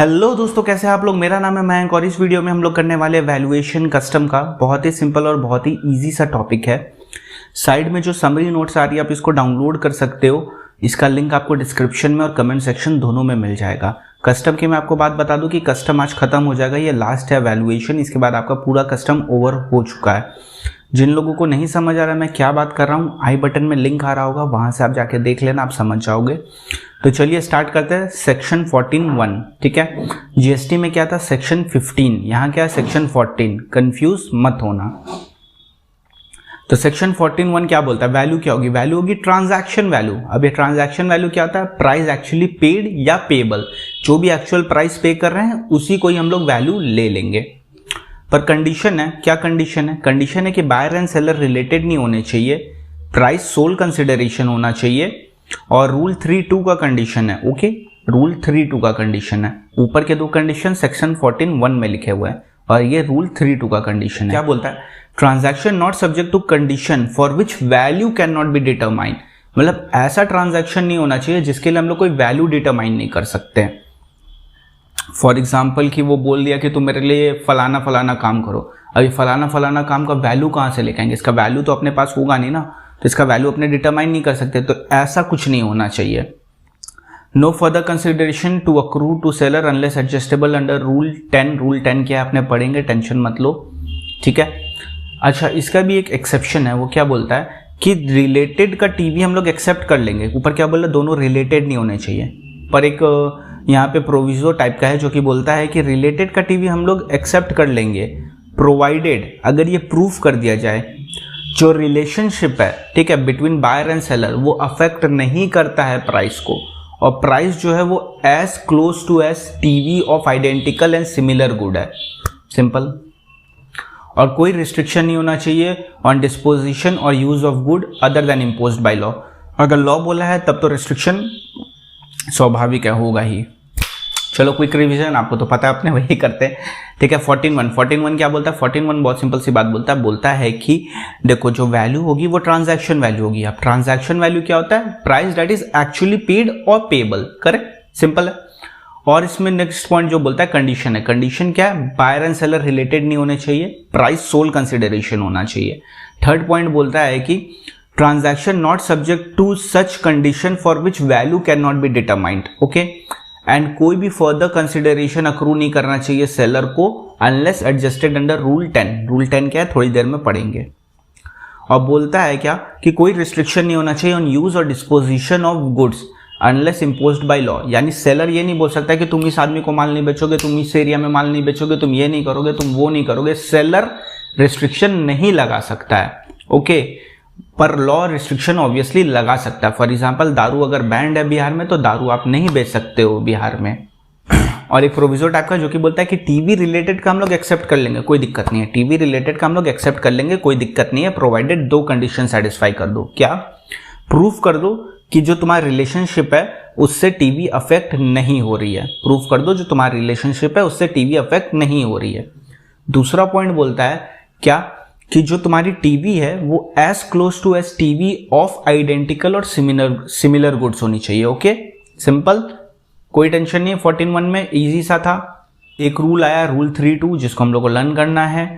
Hello दोस्तों, कैसे हैं आप लोग। मेरा नाम है मयंक और इस वीडियो में हम लोग करने वाले वैल्यूएशन कस्टम का बहुत ही सिंपल और बहुत ही इजी सा टॉपिक है। साइड में जो समरी नोट्स आ रही है आप इसको डाउनलोड कर सकते हो। इसका लिंक आपको डिस्क्रिप्शन में और कमेंट सेक्शन दोनों में मिल जाएगा। कस्टम की मैं आपको बात बता दूं कि कस्टम आज खत्म हो जाएगा, ये लास्ट है वैल्यूएशन। इसके बाद आपका पूरा कस्टम ओवर हो चुका है। जिन लोगों को नहीं समझ आ रहा है मैं क्या बात कर रहा हूँ, आई बटन में लिंक आ रहा होगा, वहां से आप जाके देख लेना, आप समझ जाओगे। तो चलिए स्टार्ट करते हैं। सेक्शन 14(1), ठीक है। जीएसटी में क्या था सेक्शन 15, यहाँ क्या है सेक्शन 14, कंफ्यूज मत होना। तो सेक्शन 14(1) क्या बोलता है, वैल्यू क्या होगी, वैल्यू होगी ट्रांजैक्शन वैल्यू। अब ये ट्रांजैक्शन वैल्यू क्या होता है, प्राइस एक्चुअली पेड या पेबल, जो भी एक्चुअल प्राइस पे कर रहे हैं उसी को ही हम लोग वैल्यू ले लेंगे। पर कंडीशन है, क्या कंडीशन है, कंडीशन है कि बायर एंड सेलर रिलेटेड नहीं होने चाहिए, प्राइस सोल कंसिडरेशन होना चाहिए, और रूल 3(2) का कंडीशन है। ओके, रूल 3(2) का कंडीशन है। ऊपर के दो कंडीशन सेक्शन 14(1) में लिखे हुए हैं और ये रूल 3(2) का कंडीशन है। क्या बोलता है, transaction not subject to condition for which value can not be determined. मतलब ऐसा ट्रांजैक्शन नहीं होना चाहिए जिसके लिए हम लोग कोई वैल्यू डिटरमाइन नहीं कर सकते हैं। फॉर एग्जाम्पल कि वो बोल दिया कि तुम मेरे लिए फलाना फलाना काम करो, अभी फलाना फलाना काम का वैल्यू कहाँ से लेके आएंगे, इसका वैल्यू तो अपने पास होगा नहीं ना, तो इसका वैल्यू अपने डिटरमाइन नहीं कर सकते। तो ऐसा कुछ नहीं होना चाहिए। No further consideration to accrue to seller unless adjustable under rule 10। Rule 10 क्या है आपने पढ़ेंगे, टेंशन मत लो, ठीक है। अच्छा, इसका भी एक एक्सेप्शन है। वो क्या बोलता है कि रिलेटेड का टीवी हम लोग एक्सेप्ट कर लेंगे। ऊपर क्या बोल रहा है, दोनों रिलेटेड नहीं होने चाहिए, पर एक यहाँ पे प्रोविजो टाइप का है जो कि बोलता है कि रिलेटेड का टीवी हम लोग एक्सेप्ट कर लेंगे प्रोवाइडेड, अगर ये प्रूफ कर दिया जाए जो रिलेशनशिप है, ठीक है, बिटवीन बायर एंड सेलर, वो अफेक्ट नहीं करता है प्राइस को, और प्राइस जो है वो as close to as TV of identical and similar good है। सिंपल। और कोई रिस्ट्रिक्शन नहीं होना चाहिए ऑन डिस्पोजिशन और use of good other than imposed by law. अगर लॉ बोला है तब तो रिस्ट्रिक्शन स्वाभाविक है, होगा ही। चलो क्विक रिवीजन, आपको तो पता है, अपने वही करते हैं, ठीक है। 14(1) क्या बोलता है, 14(1) बहुत सिंपल सी बात बोलता है कि देखो जो वैल्यू होगी वो ट्रांजैक्शन वैल्यू होगी। अब ट्रांजैक्शन वैल्यू क्या होता है, price that is actually paid और पेबल, करेक्ट, सिंपल है। और इसमें नेक्स्ट पॉइंट जो बोलता है कंडीशन है। कंडीशन क्या है, बायर एंड सेलर रिलेटेड नहीं होने चाहिए, प्राइस सोल कंसिडरेशन होना चाहिए। थर्ड पॉइंट बोलता है कि transaction not subject to such condition for which value can not be determined, okay. And कोई भी फर्दर कंसिडरेशन अक्रू नहीं करना चाहिए सेलर को unless adjusted under rule 10। Rule 10 क्या है, थोड़ी देर में पढ़ेंगे। और बोलता है क्या कि कोई रिस्ट्रिक्शन नहीं होना चाहिए ऑन यूज और disposition of goods unless imposed by law. यानी सेलर ये नहीं बोल सकता कि तुम इस आदमी को माल नहीं बेचोगे, तुम इस एरिया में माल नहीं बेचोगे, तुम ये नहीं करोगे, तुम वो नहीं करोगे। सेलर रिस्ट्रिक्शन नहीं लगा सकता है, ओके। पर लॉ रिस्ट्रिक्शन ऑब्वियसली लगा सकता है। फॉर एग्जांपल दारू अगर बैंड है बिहार में तो दारू आप नहीं बेच सकते हो बिहार में। और एक प्रोविजो टाइप का जो कि बोलता है कि टीवी रिलेटेड का हम लोग एक्सेप्ट कर लेंगे, कोई दिक्कत नहीं है, टीवी रिलेटेड का हम लोग एक्सेप्ट कर लेंगे, कोई दिक्कत नहीं है, प्रोवाइडेड दो कंडीशन सेटिस्फाई कर दो। क्या, प्रूफ कर दो कि जो तुम्हारा रिलेशनशिप है उससे टीवी अफेक्ट नहीं हो रही है। प्रूफ कर दो जो तुम्हारा रिलेशनशिप है उससे टीवी अफेक्ट नहीं हो रही है। दूसरा पॉइंट बोलता है क्या कि जो तुम्हारी टीवी है वो as close to as TV of identical और सिमिलर गुड्स होनी चाहिए, ओके, सिंपल, कोई टेंशन नहीं है। 14(1) में इजी सा था। एक रूल आया रूल 3(2) जिसको हम लोग को लर्न करना है,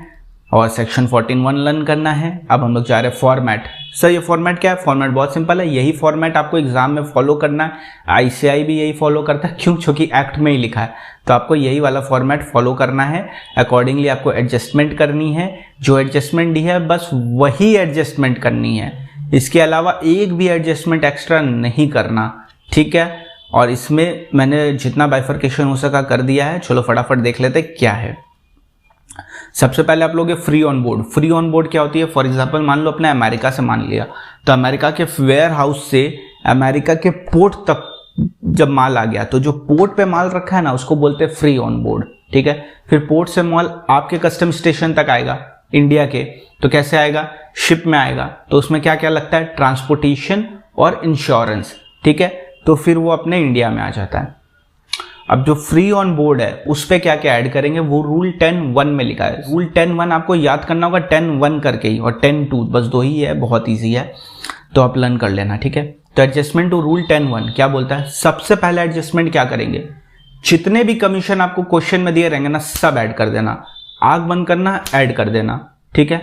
और सेक्शन 14(1) लर्न करना है। अब हम लोग जा रहे हैं फॉर्मेट। सर ये फॉर्मेट क्या है, फॉर्मेट बहुत सिंपल है, यही फॉर्मेट आपको एग्जाम में फॉलो करना है। आईसीआई भी यही फॉलो करता है, क्यों, क्योंकि एक्ट में ही लिखा है, तो आपको यही वाला फॉर्मेट फॉलो करना है। अकॉर्डिंगली आपको एडजस्टमेंट करनी है, जो एडजस्टमेंट दी है बस वही एडजस्टमेंट करनी है, इसके अलावा एक भी एडजस्टमेंट एक्स्ट्रा नहीं करना, ठीक है। और इसमें मैंने जितना बाइफर्केशन हो सका कर दिया है। चलो फटाफट देख लेते क्या है। सबसे पहले आप लोग free on board. Free on board क्या होती है, फॉर एग्जांपल मान लो अपने अमेरिका से मान लिया, तो अमेरिका के वेयर हाउस से अमेरिका के पोर्ट तक जब माल आ गया तो जो पोर्ट पे माल रखा है ना उसको बोलते हैं फ्री ऑन बोर्ड, ठीक है। फिर पोर्ट से माल आपके कस्टम स्टेशन तक आएगा इंडिया के, तो कैसे आएगा, शिप में आएगा, तो उसमें क्या क्या लगता है, ट्रांसपोर्टेशन और इंश्योरेंस, ठीक है। तो फिर वो अपने इंडिया में आ जाता है। अब जो फ्री ऑन बोर्ड है उस पे क्या क्या ऐड करेंगे वो रूल 10(1) में लिखा है। रूल 10(1) आपको याद करना होगा 10(1) करके ही, और 10(2) बस दो ही है, बहुत ईजी है, तो आप लर्न कर लेना, ठीक है। तो एडजस्टमेंट टू रूल 10(1) क्या बोलता है, सबसे पहले एडजस्टमेंट क्या करेंगे, जितने भी कमीशन आपको क्वेश्चन में दिए रहेंगे ना, सब ऐड कर देना, आग बंद करना, ऐड कर देना, ठीक है,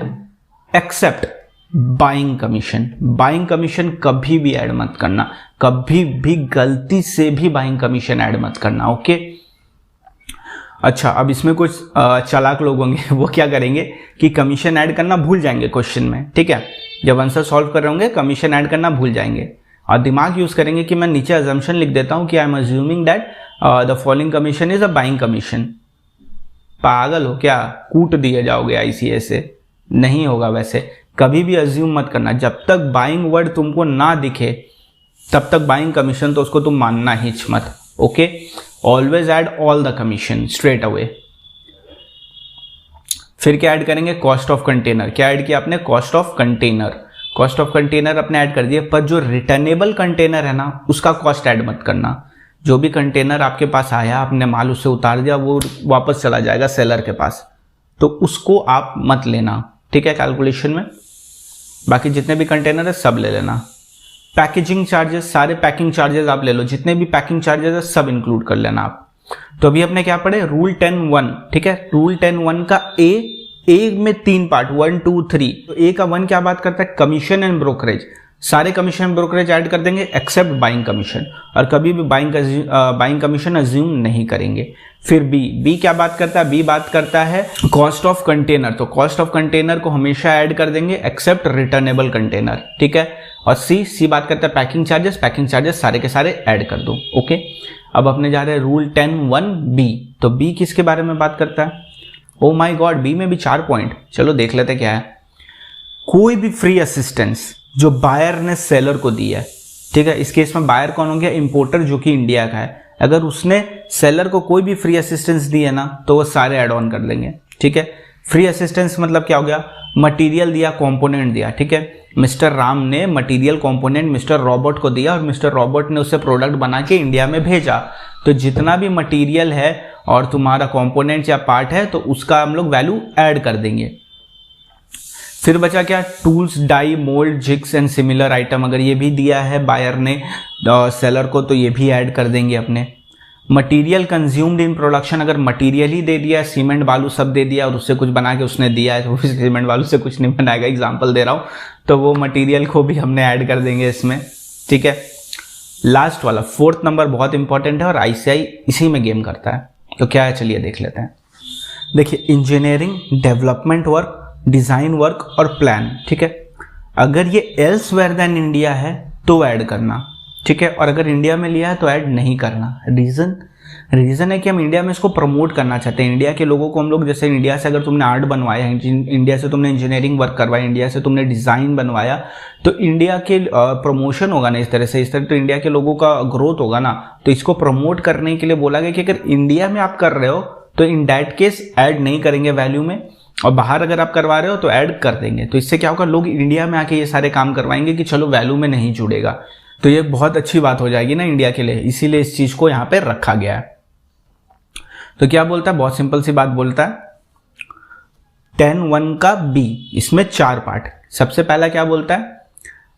except buying commission. Buying commission कभी भी ऐड मत करना, कभी भी गलती से भी बाइंग कमीशन ऐड मत करना, ओके। अच्छा, अब इसमें कुछ चालाक लोग होंगे, वो क्या करेंगे कि कमीशन ऐड करना भूल जाएंगे क्वेश्चन में, ठीक है, जब आंसर सॉल्व कर रहे होंगे कमीशन ऐड करना भूल जाएंगे और दिमाग यूज करेंगे कि मैं नीचे अजम्पशन लिख देता हूं कि I am assuming that the following commission is a buying commission. पागल हो क्या, कूट दिए जाओगे आईसीएस से, नहीं होगा। वैसे कभी भी अज्यूम मत करना, जब तक बाइंग वर्ड तुमको ना दिखे तब तक बाइंग कमीशन तो उसको तुम मानना ही मत, okay. Always add all the commission straight away. फिर क्या ऐड करेंगे, कॉस्ट ऑफ कंटेनर। क्या ऐड किया आपने, cost of container. Cost of container अपने ऐड कर दिए, पर जो रिटर्नेबल कंटेनर है ना उसका कॉस्ट ऐड मत करना। जो भी कंटेनर आपके पास आया, आपने माल उससे उतार दिया, वो वापस चला जाएगा सेलर के पास, तो उसको आप मत लेना, ठीक है, कैलकुलेशन में। बाकी जितने भी कंटेनर है सब ले लेना। पैकेजिंग चार्जेस, सारे पैकिंग चार्जेस आप ले लो, जितने भी पैकिंग चार्जेस है सब इंक्लूड कर लेना आप। तो अभी अपने क्या पढ़े, रूल 10(1), ठीक है। रूल 10(1) का ए में 3 पार्ट, 1, 2, 3। तो ए का 1 क्या बात करता है, कमीशन एंड ब्रोकरेज। सारे कमीशन एंड ब्रोकरेज ऐड कर देंगे एक्सेप्ट बाइंग कमीशन, और कभी भी बाइंग कमीशन अज्यूम नहीं करेंगे। फिर बी क्या बात करता है, बी बात करता है कॉस्ट ऑफ कंटेनर। तो कॉस्ट ऑफ कंटेनर को हमेशा ऐड कर देंगे एक्सेप्ट रिटर्नेबल कंटेनर, ठीक है। और सी बात करता है पैकिंग चार्जेस। पैकिंग चार्जेस सारे के सारे ऐड कर दो, ओके। अब अपने जा रहे हैं रूल 10(1)(b। तो बी किसके बारे में बात करता है, ओ माय गॉड, बी में भी 4 पॉइंट। चलो देख लेते क्या है। कोई भी फ्री असिस्टेंस जो बायर ने सेलर को दी है, ठीक है, इस केस में बायर कौन हो गया, इंपोर्टर, जो कि इंडिया का है। अगर उसने सेलर को कोई भी फ्री असिस्टेंस दी है ना तो वो सारे ऐड ऑन कर देंगे, ठीक है। फ्री असिस्टेंस मतलब क्या हो गया, मटेरियल दिया, कंपोनेंट दिया, ठीक है। मिस्टर राम ने मटेरियल कंपोनेंट मिस्टर रॉबर्ट को दिया और मिस्टर रॉबर्ट ने उससे प्रोडक्ट बना के इंडिया में भेजा। तो जितना भी मटेरियल है और तुम्हारा कंपोनेंट या पार्ट है तो उसका हम लोग वैल्यू ऐड कर देंगे। फिर बचा क्या, tools, die, mould, jigs and similar item. अगर ये भी दिया है बायर ने सेलर को तो ये भी ऐड कर देंगे अपने। मटेरियल कंज्यूम्ड इन प्रोडक्शन, अगर मटेरियल ही दे दिया, सीमेंट बालू सब दे दिया और उससे कुछ बना के उसने दिया है, तो सीमेंट बालू से कुछ नहीं बनाएगा, एग्जांपल दे रहा हूं, तो वो मटेरियल को भी हमने ऐड कर देंगे इसमें, ठीक है। लास्ट वाला 4th नंबर बहुत इंपॉर्टेंट है और आईसीआई इसी में गेम करता है। तो क्या है, चलिए देख लेते हैं। देखिए, engineering, development work, design work और प्लान, ठीक है। अगर ये एल्सवेयर देन इंडिया है तो ऐड करना, ठीक है, और अगर इंडिया में लिया है तो ऐड नहीं करना। रीजन है कि हम इंडिया में इसको प्रमोट करना चाहते हैं। इंडिया के लोगों को हम लोग, जैसे इंडिया से अगर तुमने आर्ट बनवाया, इंडिया से तुमने इंजीनियरिंग वर्क करवाया, इंडिया से तुमने डिजाइन बनवाया, तो इंडिया के प्रमोशन होगा ना इस तरह तो इंडिया के लोगों का ग्रोथ होगा ना। तो इसको प्रमोट करने के लिए बोला गया कि अगर इंडिया में आप कर रहे हो तो इन दैट केस ऐड नहीं करेंगे वैल्यू में, और बाहर अगर आप करवा रहे हो तो ऐड कर देंगे। तो इससे क्या होगा, लोग इंडिया में आके ये सारे काम करवाएंगे कि चलो वैल्यू में नहीं जुड़ेगा। तो ये बहुत अच्छी बात हो जाएगी ना इंडिया के लिए, इसीलिए इस चीज को यहां पे रखा गया है। तो क्या बोलता है, बहुत सिंपल सी बात बोलता है, 10(1) का बी, इसमें 4 पार्ट। सबसे पहला क्या बोलता है,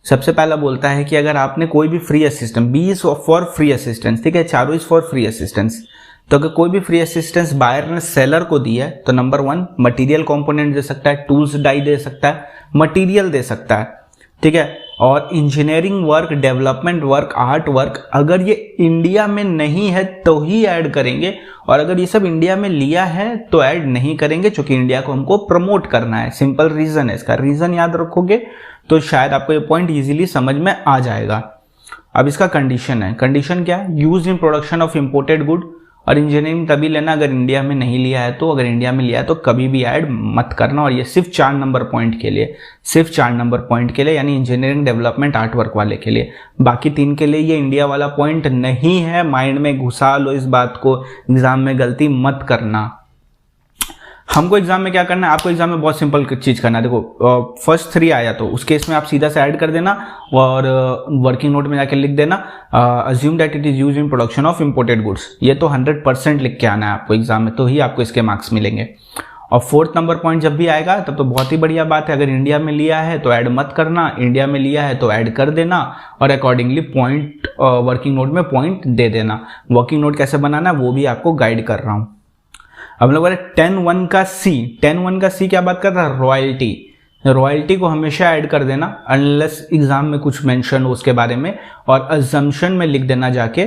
सबसे पहला बोलता है कि अगर आपने कोई भी free assistance, B is for free assistance, ठीक है, चारों इज फॉर फ्री असिस्टेंस। तो अगर कोई भी फ्री असिस्टेंस बायर ने सेलर को दी है तो नंबर 1 मटेरियल कंपोनेंट दे सकता है, टूल्स, डाई दे सकता है, मटेरियल दे सकता है, ठीक है। और engineering work, development work, art work अगर ये इंडिया में नहीं है तो ही ऐड करेंगे, और अगर ये सब इंडिया में लिया है तो ऐड नहीं करेंगे, क्योंकि इंडिया को हमको प्रमोट करना है। सिंपल रीजन है इसका, रीजन याद रखोगे तो शायद आपको ये पॉइंट इजीली समझ में आ जाएगा। अब इसका कंडीशन है, कंडीशन क्या है, use in production of imported good, और इंजीनियरिंग तभी लेना अगर इंडिया में नहीं लिया है तो, अगर इंडिया में लिया है तो कभी भी ऐड मत करना। और ये सिर्फ 4 नंबर पॉइंट के लिए, सिर्फ 4 नंबर पॉइंट के लिए, यानी इंजीनियरिंग, डेवलपमेंट, आर्ट वर्क वाले के लिए। बाकी 3 के लिए ये इंडिया वाला पॉइंट नहीं है, माइंड में घुसा लो इस बात को, एग्जाम में गलती मत करना। हमको एग्जाम में क्या करना है, आपको एग्जाम में बहुत सिंपल चीज करना है। देखो, फर्स्ट 3 आया तो उस केस में आप सीधा से ऐड कर देना और वर्किंग नोट में जाके लिख देना assume that it is used in production of imported goods. ये तो 100% लिख के आना है आपको एग्जाम में, तो ही आपको इसके मार्क्स मिलेंगे। और फोर्थ नंबर पॉइंट जब भी आएगा तब तो बहुत ही बढ़िया बात है, अगर इंडिया में लिया है तो ऐड मत करना, इंडिया में लिया है तो ऐड कर देना और अकॉर्डिंगली पॉइंट वर्किंग नोट में पॉइंट दे देना। वर्किंग नोट कैसे बनाना है वो भी आपको गाइड कर रहा हूँ। अब लोग 10(1) का सी, 10(1) का सी क्या बात कर रहा है, रॉयल्टी। रॉयल्टी को हमेशा ऐड कर देना अनलेस एग्जाम में कुछ मेंशन हो उसके बारे में, और अजम्पशन में लिख देना जाके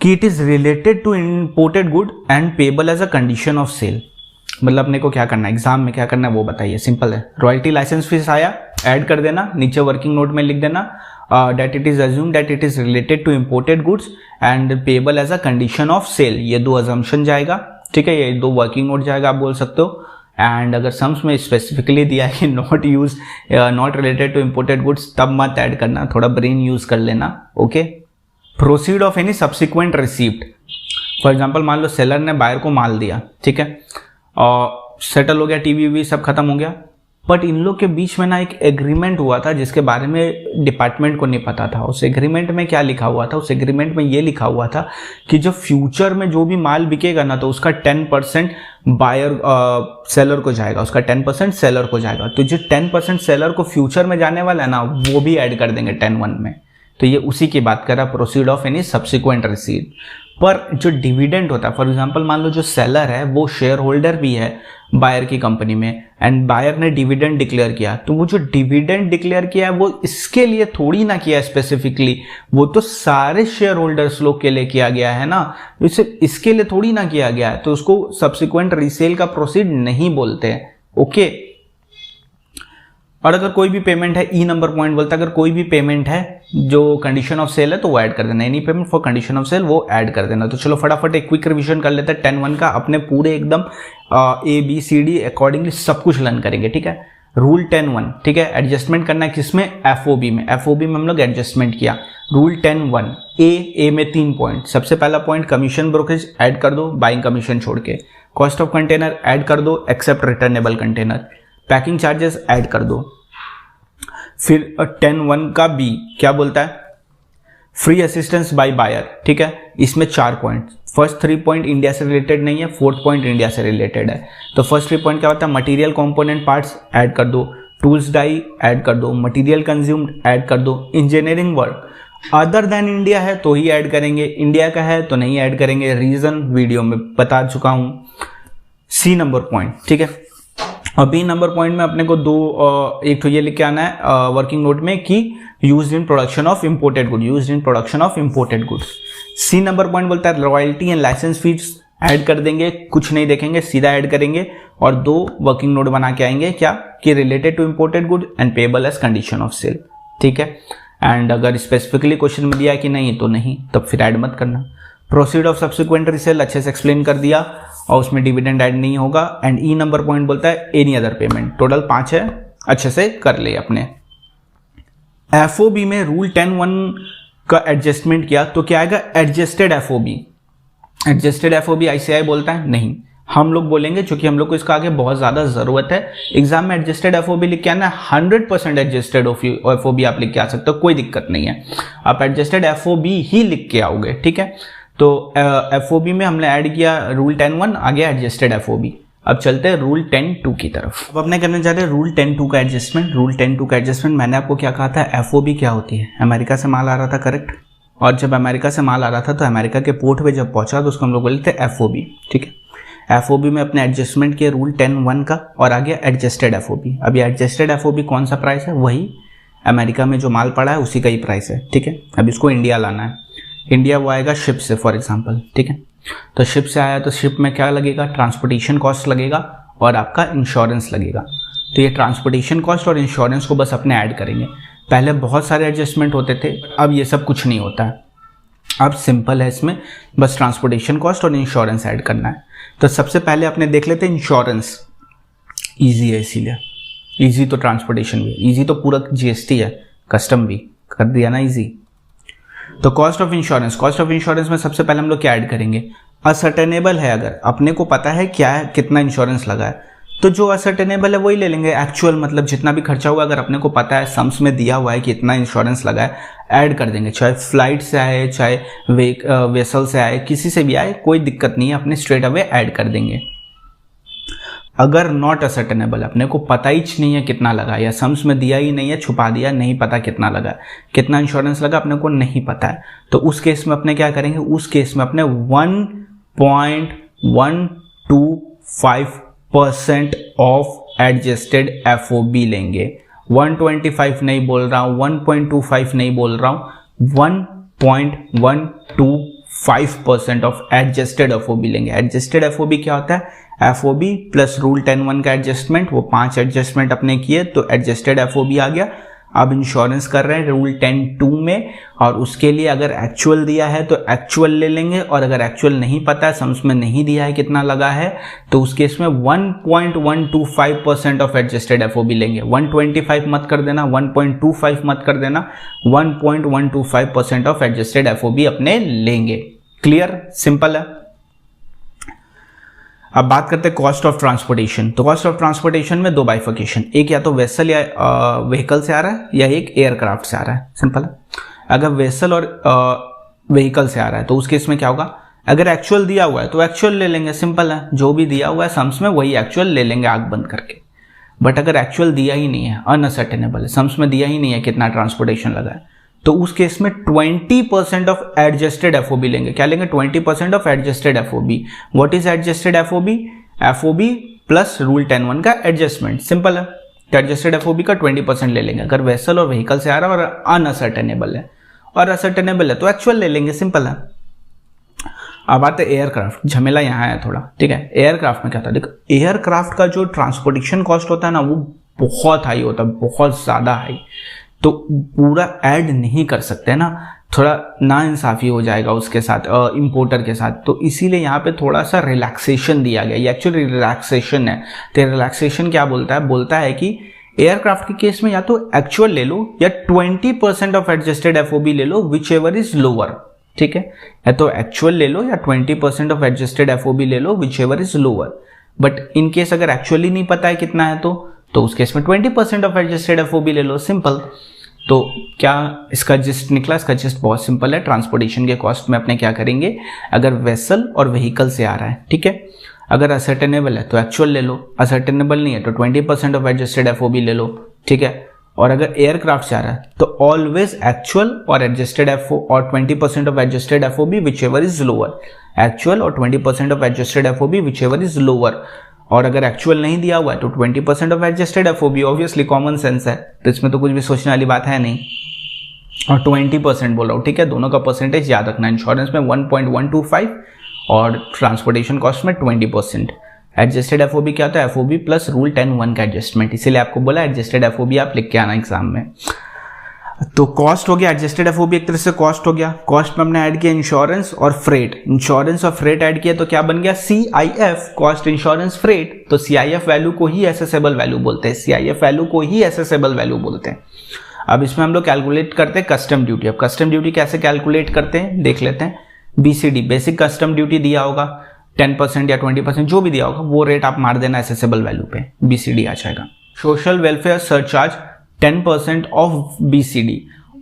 कि it is related to imported good and payable as a condition of sale. मतलब अपने को क्या करना है, एग्जाम में क्या करना है वो बताइए, सिंपल है। रॉयल्टी लाइसेंस फीस आया, ऐड कर देना, नीचे वर्किंग नोट में लिख देना that it is assumed that it is related to imported goods and payable as a condition of sale। ये दो assumption जाएगा, ठीक है, ये दो वर्किंग नोट जाएगा आप बोल सकते हो। एंड अगर सम्स में स्पेसिफिकली दिया है कि not use not related to imported goods, तब मत ऐड करना, थोड़ा ब्रेन यूज कर लेना, okay. Proceed of any subsequent receipt, for example मान लो सेलर ने बायर को माल दिया, ठीक है, और सेटल हो गया, टीवी वी सब खत्म हो गया, बट इन लोग के बीच में ना एक एग्रीमेंट हुआ था जिसके बारे में डिपार्टमेंट को नहीं पता था। उस एग्रीमेंट में क्या लिखा हुआ था, उस एग्रीमेंट में ये लिखा हुआ था कि जब फ्यूचर में जो भी माल बिकेगा ना तो उसका 10% बायर सेलर को जाएगा, उसका 10% सेलर को जाएगा। तो जो 10% सेलर को फ्यूचर में जाने वाला है ना वो भी ऐड कर देंगे 10(1) में। तो ये उसी की बात कर रहा है, proceed of any subsequent receipt. पर जो डिविडेंड होता है, फॉर एग्जांपल मान लो जो सेलर है वो शेयर होल्डर भी है बायर की कंपनी में एंड बायर ने डिविडेंड डिक्लेयर किया, तो वो जो डिविडेंड डिक्लेयर किया है वो इसके लिए थोड़ी ना किया है स्पेसिफिकली, वो तो सारे शेयर होल्डर्स लोग के लिए किया गया है ना, इसके लिए थोड़ी ना किया गया है, तो उसको सब्सिक्वेंट रीसेल का प्रोसीड नहीं बोलते हैं, ओके। और अगर कोई भी पेमेंट है, ई नंबर पॉइंट बोलता है अगर कोई भी पेमेंट है जो कंडीशन ऑफ सेल है तो वो ऐड कर देना, any payment for condition of sale वो ऐड कर देना। तो चलो फटाफट एक क्विक रिवीजन कर लेते हैं 10(1) का, अपने पूरे एकदम ABCD अकॉर्डिंगली सब कुछ लर्न करेंगे, ठीक है। रूल 10(1), ठीक है, एडजस्टमेंट करना है किसमें, FOB में। FOB में हम लोग एडजस्टमेंट किया। रूल 10(1) ए में 3 पॉइंट। सबसे पहला पॉइंट कमीशन ब्रोकरेज ऐड कर दो, बाइंग कमीशन छोड़ के। कॉस्ट ऑफ कंटेनर ऐड कर दो except returnable container. Packing charges add कर दो। फिर 10(1) का B क्या बोलता है, फ्री असिस्टेंस बाय बायर, ठीक है, इसमें 4 पॉइंट। फर्स्ट 3 पॉइंट इंडिया से रिलेटेड नहीं है, फोर्थ पॉइंट इंडिया से रिलेटेड है। तो फर्स्ट 3 पॉइंट क्या होता है, मटेरियल कंपोनेंट पार्ट्स ऐड कर दो, टूल्स डाई ऐड कर दो, मटेरियल कंज्यूम्ड ऐड कर दो, engineering work other than India है तो ही ऐड करेंगे, इंडिया का है तो नहीं ऐड करेंगे, रीजन वीडियो में बता चुका हूं। C नंबर पॉइंट, ठीक है। और B नंबर पॉइंट में अपने को एक तो ये लिख के आना है वर्किंग नोट में कि used in production of imported good, used in production of imported goods. C number point बोलता है royalty and licence fee add कर देंगे, कुछ नहीं देखेंगे, सीधा ऐड करेंगे और 2 वर्किंग नोट बना के आएंगे, क्या कि related to imported good and payable as condition of sale, ठीक है। एंड अगर स्पेसिफिकली क्वेश्चन में दिया कि नहीं तो नहीं, तब फिर ऐड मत करना। प्रोसीड ऑफ सब्सिक्वेंट रीसेल अच्छे से एक्सप्लेन कर दिया और उसमें डिविडेंड ऐड नहीं होगा। एंड ई नंबर पॉइंट बोलता है एनी अदर पेमेंट, टोटल 5 है, अच्छे से कर ले अपने। FOB में रूल 10(1) का एडजस्टमेंट किया तो क्या आएगा, adjusted FOB। Adjusted FOB ICAI बोलता है नहीं, हम लोग बोलेंगे क्योंकि हम लोग को इसका आगे बहुत ज्यादा जरूरत है। एग्जाम में एडजस्टेड FOB लिख के आना है, 100% एडजस्टेड FOB आप लिख के आ सकते हो, कोई दिक्कत नहीं है, आप एडजस्टेड FOB ही लिख के आओगे, ठीक है। तो FOB में हमने ऐड किया रूल 10(1), आ गया एडजस्टेड FOB। अब चलते हैं रूल 10(2) की तरफ। अब अपने करने जा रहे हैं रूल 10(2) का एडजस्टमेंट। रूल 10(2) का एडजस्टमेंट मैंने आपको क्या कहा था, FOB क्या होती है, अमेरिका से माल आ रहा था, करेक्ट। और जब अमेरिका से माल आ रहा था तो अमेरिका के पोर्ट पे जब पहुंचा तो उसको हम लोग बोलते थे FOB, ठीक है। FOB में अपने एडजस्टमेंट किया रूल 10(1) का और आ गया एडजस्टेड FOB। अब ये एडजस्टेड FOB कौन सा प्राइस है, वही अमेरिका में जो माल पड़ा है उसी का ही प्राइस है, ठीक है। अब इसको इंडिया लाना है, इंडिया वो आएगा शिप से फॉर एग्जांपल, ठीक है। तो शिप से आया तो शिप में क्या लगेगा, ट्रांसपोर्टेशन कॉस्ट लगेगा और आपका इंश्योरेंस लगेगा। तो ये ट्रांसपोर्टेशन कॉस्ट और इंश्योरेंस को बस अपने ऐड करेंगे। पहले बहुत सारे एडजस्टमेंट होते थे, अब ये सब कुछ नहीं होता है, अब सिंपल है, इसमें बस ट्रांसपोर्टेशन कॉस्ट और इंश्योरेंस ऐड करना है। तो सबसे पहले अपने देख लेते हैं इंश्योरेंस, ईजी है इसीलिए, ईजी तो ट्रांसपोर्टेशन भी, ईजी तो पूरा GST है, कस्टम भी कर दिया ना ईजी। तो cost of insurance, cost of insurance में सबसे पहले हम लोग क्या ऐड करेंगे, असर्टेनेबल है, अगर अपने को पता है क्या है कितना इंश्योरेंस लगा है तो जो असर्टेनेबल है वही ले लेंगे। एक्चुअल मतलब जितना भी खर्चा हुआ अगर अपने को पता है, सम्स में दिया हुआ है कि इतना इंश्योरेंस लगा है, ऐड कर देंगे, चाहे फ्लाइट से आए चाहे वेसल से आए, किसी से भी आए कोई दिक्कत नहीं है, अपने स्ट्रेट अवे ऐड कर देंगे। अगर नॉट असर्टेनेबल, अपने को पता ही नहीं है कितना लगा, या सम्स में दिया ही नहीं है, छुपा दिया, नहीं पता कितना लगा, कितना इंश्योरेंस लगा अपने को नहीं पता है, तो उस केस में अपने क्या करेंगे, उस केस में अपने 1.125% ऑफ एडजस्टेड FOB लेंगे। 125 नहीं बोल रहा हूँ, 1.25 नहीं बोल रहा हूँ, 1.125% ऑफ एडजस्टेड FOB लेंगे। एडजस्टेड FOB क्या होता है, FOB प्लस रूल 10(1) का एडजस्टमेंट, वो 5 एडजस्टमेंट अपने किए तो एडजस्टेड FOB आ गया। अब इंश्योरेंस कर रहे हैं रूल 10(2) में, और उसके लिए अगर एक्चुअल दिया है तो एक्चुअल ले लेंगे, और अगर एक्चुअल नहीं पता है, सम्स में नहीं दिया है कितना लगा है, तो उस केस में 1.125% ऑफ एडजस्टेड FOB लेंगे। 125 मत कर देना, 1.25 मत कर देना, 1.125% ऑफ एडजस्टेड FOB अपने लेंगे। क्लियर, सिंपल है। अब बात करते हैं कॉस्ट ऑफ ट्रांसपोर्टेशन। तो कॉस्ट ऑफ ट्रांसपोर्टेशन में दो बाइफिकेशन, एक या तो वेसल या व्हीकल से आ रहा है, या एक एयरक्राफ्ट से आ रहा है। सिंपल है। अगर वेसल और व्हीकल से आ रहा है तो उस केस में क्या होगा, अगर एक्चुअल दिया हुआ है तो एक्चुअल ले लेंगे, सिंपल है, जो भी दिया हुआ है सम्स में वही एक्चुअल ले लेंगे आंख बंद करके। बट अगर एक्चुअल दिया ही नहीं है, अनअसर्टेनेबल है, सम्स में दिया ही नहीं है कितना ट्रांसपोर्टेशन लगा है, तो उस केस में 20% ऑफ एडजस्टेड FOB लेंगे। क्या लेंगे, 20% of adjusted FOB। What is adjusted FOB, FOB plus rule 10(1) का एडजस्टमेंट, सिंपल है। तो एडजस्टेड FOB का 20% ले लेंगे अगर वेसल और व्हीकल से आ रहा है और अनअसर्टेनेबल है, और असर्टेनेबल है तो एक्चुअल ले लेंगे, सिंपल है। अब आते हैं एयरक्राफ्ट, झमेला यहाँ है थोड़ा, ठीक है। एयरक्राफ्ट में क्या होता है, देखो एयरक्राफ्ट का जो ट्रांसपोर्टेशन कॉस्ट होता है ना, वो बहुत हाई होता है, बहुत ज़्यादा हाई, तो पूरा ऐड नहीं कर सकते ना, थोड़ा नाइंसाफ़ी हो जाएगा उसके साथ, इंपोर्टर के साथ, तो इसीलिए यहाँ पे थोड़ा सा रिलैक्सेशन दिया गया। ये एक्चुअली रिलैक्सेशन है। तो रिलैक्सेशन क्या बोलता है कि एयरक्राफ्ट के केस में या तो एक्चुअल ले लो या 20% ऑफ एडजस्टेड FOB ले लो, विच एवर इज लोअर, ठीक है। या तो एक्चुअल ले लो या 20% ऑफ एडजस्टेड FOB ले लो, whichever is lower. But in case अगर एक्चुअली नहीं पता है कितना है तो उस केस में 20% ऑफ एडजस्टेड FOB ले लो, सिंपल। तो क्या इसका जिस्ट निकला, इसका जिस्ट बहुत सिंपल है। ट्रांसपोर्टेशन के कॉस्ट में अपने क्या करेंगे, अगर वेसल और व्हीकल से आ रहा है, ठीक है, अगर असर्टेनेबल है तो एक्चुअल ले लो, असर्टेनेबल नहीं है तो 20% ऑफ एडजस्टेड FOB ले लो, ठीक है। और अगर एयरक्राफ्ट से आ रहा है तो ऑलवेज एक्चुअल और एडजस्टेड और 20% of adjusted FOB which ever is lower, actual और 20% of adjusted FOB which ever is lower. और अगर एक्चुअल नहीं दिया हुआ है तो 20% of adjusted FOB, obviously common sense है, तो इसमें तो कुछ भी सोचने वाली बात है नहीं। और 20% बोल रहा हूँ, ठीक है, दोनों का परसेंटेज याद रखना। इंश्योरेंस में 1.125 और ट्रांसपोर्टेशन कॉस्ट में 20%। एडजस्टेड FOB क्या होता है, FOB प्लस रूल 10(1) का एडजस्टमेंट, इसीलिए आपको बोला एडजस्टेड FOB आप लिख के आना एग्जाम में। तो कॉस्ट हो गया, एडजस्टेड FOB एक तरह से कॉस्ट हो गया। कॉस्ट में हमने ऐड किया इंश्योरेंस और फ्रेट, इंश्योरेंस और फ्रेट ऐड किया तो क्या बन गया, CIF, कॉस्ट इंश्योरेंस फ्रेट। तो CIF वैल्यू को ही एसेसेबल वैल्यू बोलते हैं, CIF वैल्यू को ही एसेसेबल वैल्यू बोलते हैं। अब इसमें हम लोग कैलकुलेट करते हैं कस्टम ड्यूटी। अब कस्टम ड्यूटी कैसे कैलकुलेट करते हैं देख लेते हैं। BCD, बेसिक कस्टम ड्यूटी दिया होगा 10% या 20% जो भी दिया होगा, वो रेट आप मार देना एसेसेबल वैल्यू पे, BCD आ जाएगा। Social welfare surcharge 10% of BCD,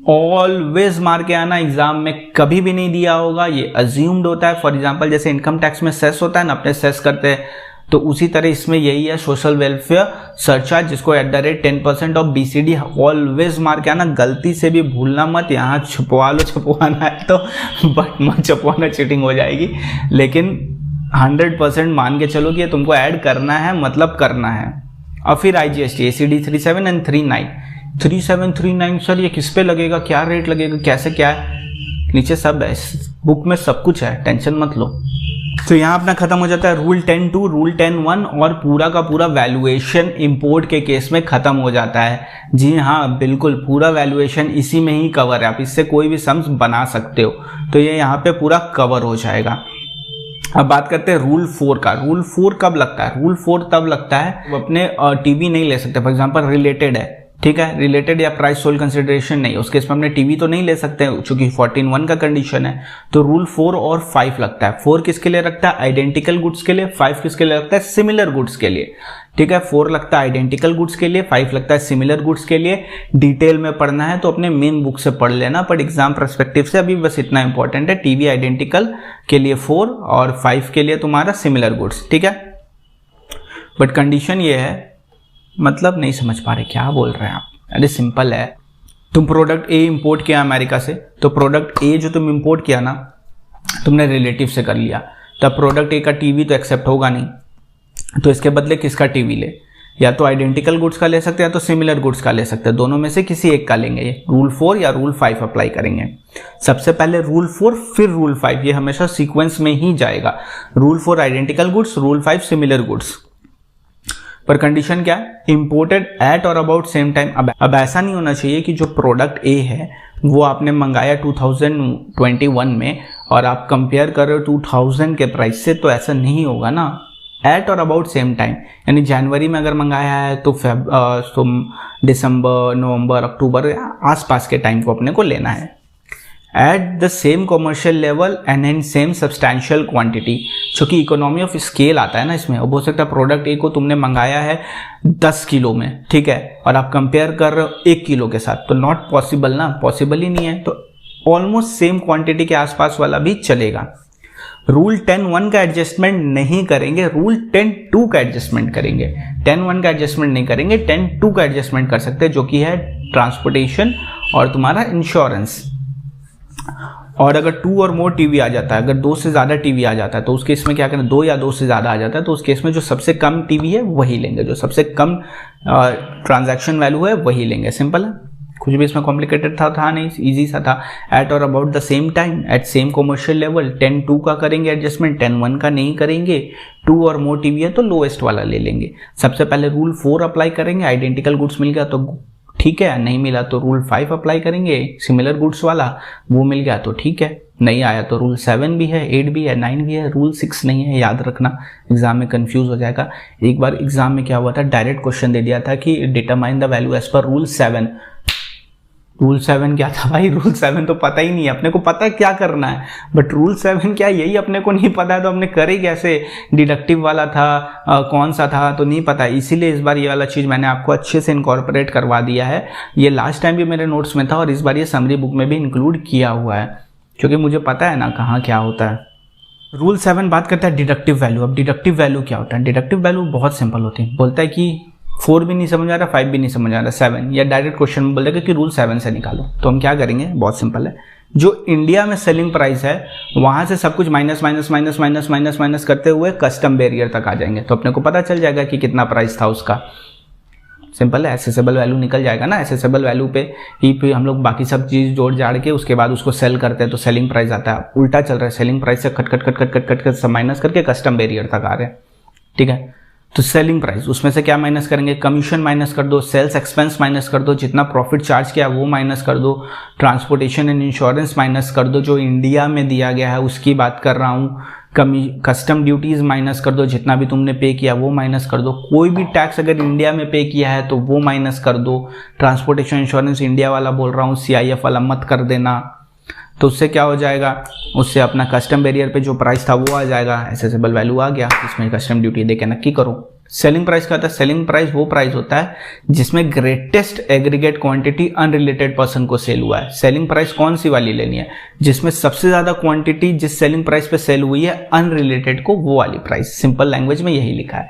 always मार के आना, एग्जाम में कभी भी नहीं दिया होगा, ये अज्यूम्ड होता है। फॉर एग्जांपल जैसे इनकम टैक्स में सेस होता है ना, अपने सेस करते हैं, तो उसी तरह इसमें यही है सोशल वेलफेयर सरचार्ज, जिसको @10% ऑफ BCD ऑलवेज मार के आना। गलती से भी भूलना मत, यहाँ छुपवा लो, छुपवाना है तो, बट मत छुपवाना, चीटिंग हो जाएगी। लेकिन 100% मान के चलो कि ये तुमको ऐड करना है, मतलब करना है। और फिर IGST, ACD 37 एंड 39। 3739 सर ये किस पे लगेगा, क्या रेट लगेगा, कैसे क्या है, नीचे सब है, बुक में सब कुछ है, टेंशन मत लो। तो यहाँ अपना खत्म हो जाता है रूल 10(2), रूल 10(1) और पूरा का पूरा वैल्यूएशन इंपोर्ट के केस में खत्म हो जाता है। जी हाँ, बिल्कुल पूरा वैल्यूएशन इसी में ही कवर है, आप इससे कोई भी सम्स बना सकते हो, तो ये यहाँ पे पूरा कवर हो जाएगा। अब बात करते हैं रूल 4 का। रूल 4 कब लगता है, रूल 4 तब लगता है वो अपने टीवी नहीं ले सकते, फॉर एग्जांपल रिलेटेड है, ठीक है, रिलेटेड या प्राइस सोल कंसिडरेशन नहीं, उसके इसमें अपने टीवी तो नहीं ले सकते चूंकि 14(1) का कंडीशन है। तो रूल 4 और 5 लगता है। 4 किसके लिए रखता है, आइडेंटिकल गुड्स के लिए, 5 किसके लिए लगता है, सिमिलर गुड्स के लिए, ठीक है। 4 लगता है आइडेंटिकल गुड्स के लिए, 5 लगता है सिमिलर गुड्स के लिए। डिटेल में पढ़ना है तो अपने मेन बुक से पढ़ लेना, बट एग्जाम पर्सपेक्टिव से अभी बस इतना इंपॉर्टेंट है, टीवी आइडेंटिकल के लिए 4 और 5 के लिए तुम्हारा सिमिलर गुड्स, ठीक है। बट कंडीशन ये है, मतलब नहीं समझ पा रहे क्या बोल रहे हैं आप। अरे सिंपल है, तुम प्रोडक्ट ए इंपोर्ट किया अमेरिका से, तो प्रोडक्ट ए जो तुम इंपोर्ट किया ना, तुमने रिलेटिव से कर लिया, तब प्रोडक्ट ए का टीवी तो एक्सेप्ट होगा नहीं, तो इसके बदले किसका टीवी ले, या तो आइडेंटिकल गुड्स का ले सकते हैं या तो सिमिलर गुड्स का ले सकते हैं, दोनों में से किसी एक का लेंगे। ये रूल 4 या रूल 5 अप्लाई करेंगे। सबसे पहले रूल 4 फिर रूल 5, ये हमेशा सीक्वेंस में ही जाएगा। Rule 4 identical goods, rule 5 similar goods. पर कंडीशन क्या है, इंपोर्टेड एट और अबाउट सेम टाइम। अब ऐसा नहीं होना चाहिए कि जो प्रोडक्ट ए है वो आपने मंगाया 2021 में और आप कंपेयर कर रहे हो 2000 के प्राइस से, तो ऐसा नहीं होगा ना। एट और अबाउट सेम टाइम, यानी जनवरी में अगर मंगाया है तो दिसंबर, नवंबर, अक्टूबर आसपास के टाइम को अपने को लेना है। At the same commercial level and in same substantial quantity, क्योंकि इकोनॉमी ऑफ स्केल आता है ना इसमें। अब हो सकता है प्रोडक्ट ए को तुमने मंगाया है 10 किलो में, ठीक है, और आप कंपेयर कर रहे हो 1 किलो के साथ, तो नॉट पॉसिबल ना, पॉसिबल ही नहीं है। तो ऑलमोस्ट सेम क्वांटिटी के आसपास वाला भी चलेगा। रूल 10(1) का एडजस्टमेंट नहीं करेंगे, रूल 10(2) का एडजस्टमेंट करेंगे। 10(1) का एडजस्टमेंट नहीं करेंगे, 10(2) का एडजस्टमेंट कर सकते हैं, जो कि है ट्रांसपोर्टेशन और तुम्हारा इंश्योरेंस। और अगर 2 और मोर टीवी आ जाता है, अगर 2 से ज़्यादा टीवी आ जाता है, तो उस केस में क्या करें, 2 या 2 से ज़्यादा आ जाता है, तो उस केस में जो सबसे कम टीवी है वही लेंगे, जो सबसे कम ट्रांजैक्शन वैल्यू है वही लेंगे। सिंपल है, कुछ भी इसमें कॉम्प्लिकेटेड था नहीं, इजी सा था। एट और about the same time at same commercial level, 10(2) का करेंगे एडजस्टमेंट, 10(1) का नहीं करेंगे। 2 और मोर टीवी है तो लोएस्ट वाला ले लेंगे। सबसे पहले रूल 4 अप्लाई करेंगे, आइडेंटिकल गुड्स मिल गया तो ठीक है, नहीं मिला तो रूल 5 अप्लाई करेंगे, सिमिलर गुड्स वाला, वो मिल गया तो ठीक है, नहीं आया तो रूल 7 भी है, 8 भी है, 9 भी है, रूल 6 नहीं है। याद रखना, एग्जाम में कंफ्यूज हो जाएगा। एक बार एग्जाम में क्या हुआ था, डायरेक्ट क्वेश्चन दे दिया था कि determine the value as per rule 7। Rule 7 क्या था भाई, रूल 7 तो पता ही नहीं है अपने को, पता है क्या करना है, बट रूल 7 क्या, यही अपने को नहीं पता है, तो हमने करे कैसे। डिडक्टिव वाला था, कौन सा था तो नहीं पता, इसीलिए इस बार ये वाला चीज़ मैंने आपको अच्छे से इनकॉर्पोरेट करवा दिया है। ये लास्ट टाइम भी मेरे नोट्स में था और इस बार ये समरी बुक में भी इंक्लूड किया हुआ है, क्योंकि मुझे पता है ना कहाँ क्या होता है। रूल 7 बात करता है डिडक्टिव वैल्यू। अब डिडक्टिव वैल्यू क्या होता है, डिडक्टिव वैल्यू बहुत सिंपल होती है। बोलता है कि 4 भी नहीं समझ आ रहा, 5 भी नहीं समझ आ रहा, 7, या डायरेक्ट क्वेश्चन में बोल देगा कि रूल 7 से निकालो। तो हम क्या करेंगे, बहुत सिंपल है, जो इंडिया में सेलिंग प्राइस है वहां से सब कुछ minus minus minus minus minus minus करते हुए कस्टम बैरियर तक आ जाएंगे, तो अपने को पता चल जाएगा कि कितना प्राइस था उसका। सिंपल है, एसेसेबल वैल्यू निकल जाएगा ना। एसेसेबल वैल्यू पे ही हम लोग बाकी सब चीज़ जोड़ जाड़ के उसके बाद उसको सेल करते हैं, तो सेलिंग प्राइस आता है। उल्टा चल रहा है, सेलिंग प्राइस से cut cut cut cut cut cut cut सब माइनस करके कस्टम बैरियर तक आ रहे हैं, ठीक है। तो सेलिंग प्राइस, उसमें से क्या माइनस करेंगे, कमीशन माइनस कर दो, सेल्स एक्सपेंस माइनस कर दो, जितना प्रॉफिट चार्ज किया वो माइनस कर दो, ट्रांसपोर्टेशन एंड इंश्योरेंस माइनस कर दो, जो इंडिया में दिया गया है उसकी बात कर रहा हूँ, कस्टम ड्यूटीज माइनस कर दो, जितना भी तुमने पे किया वो माइनस कर दो, कोई भी टैक्स अगर इंडिया में पे किया है तो वो माइनस कर दो। ट्रांसपोर्टेशन इंश्योरेंस इंडिया वाला बोल रहा हूँ, CIF वाला मत कर देना। तो उससे क्या हो जाएगा, उससे अपना कस्टम बैरियर पे जो प्राइस था वो आ जाएगा, एसेसेबल वैल्यू आ गया, इसमें कस्टम ड्यूटी देके नक्की करो। सेलिंग प्राइस क्या होता है, सेलिंग प्राइस वो प्राइस होता है जिसमें greatest aggregate quantity unrelated person को सेल हुआ है। सेलिंग प्राइस कौन सी वाली लेनी है, जिसमें सबसे ज्यादा क्वांटिटी जिस सेलिंग प्राइस पे सेल हुई है अनरिलेटेड को, वो वाली प्राइस। सिंपल लैंग्वेज में यही लिखा है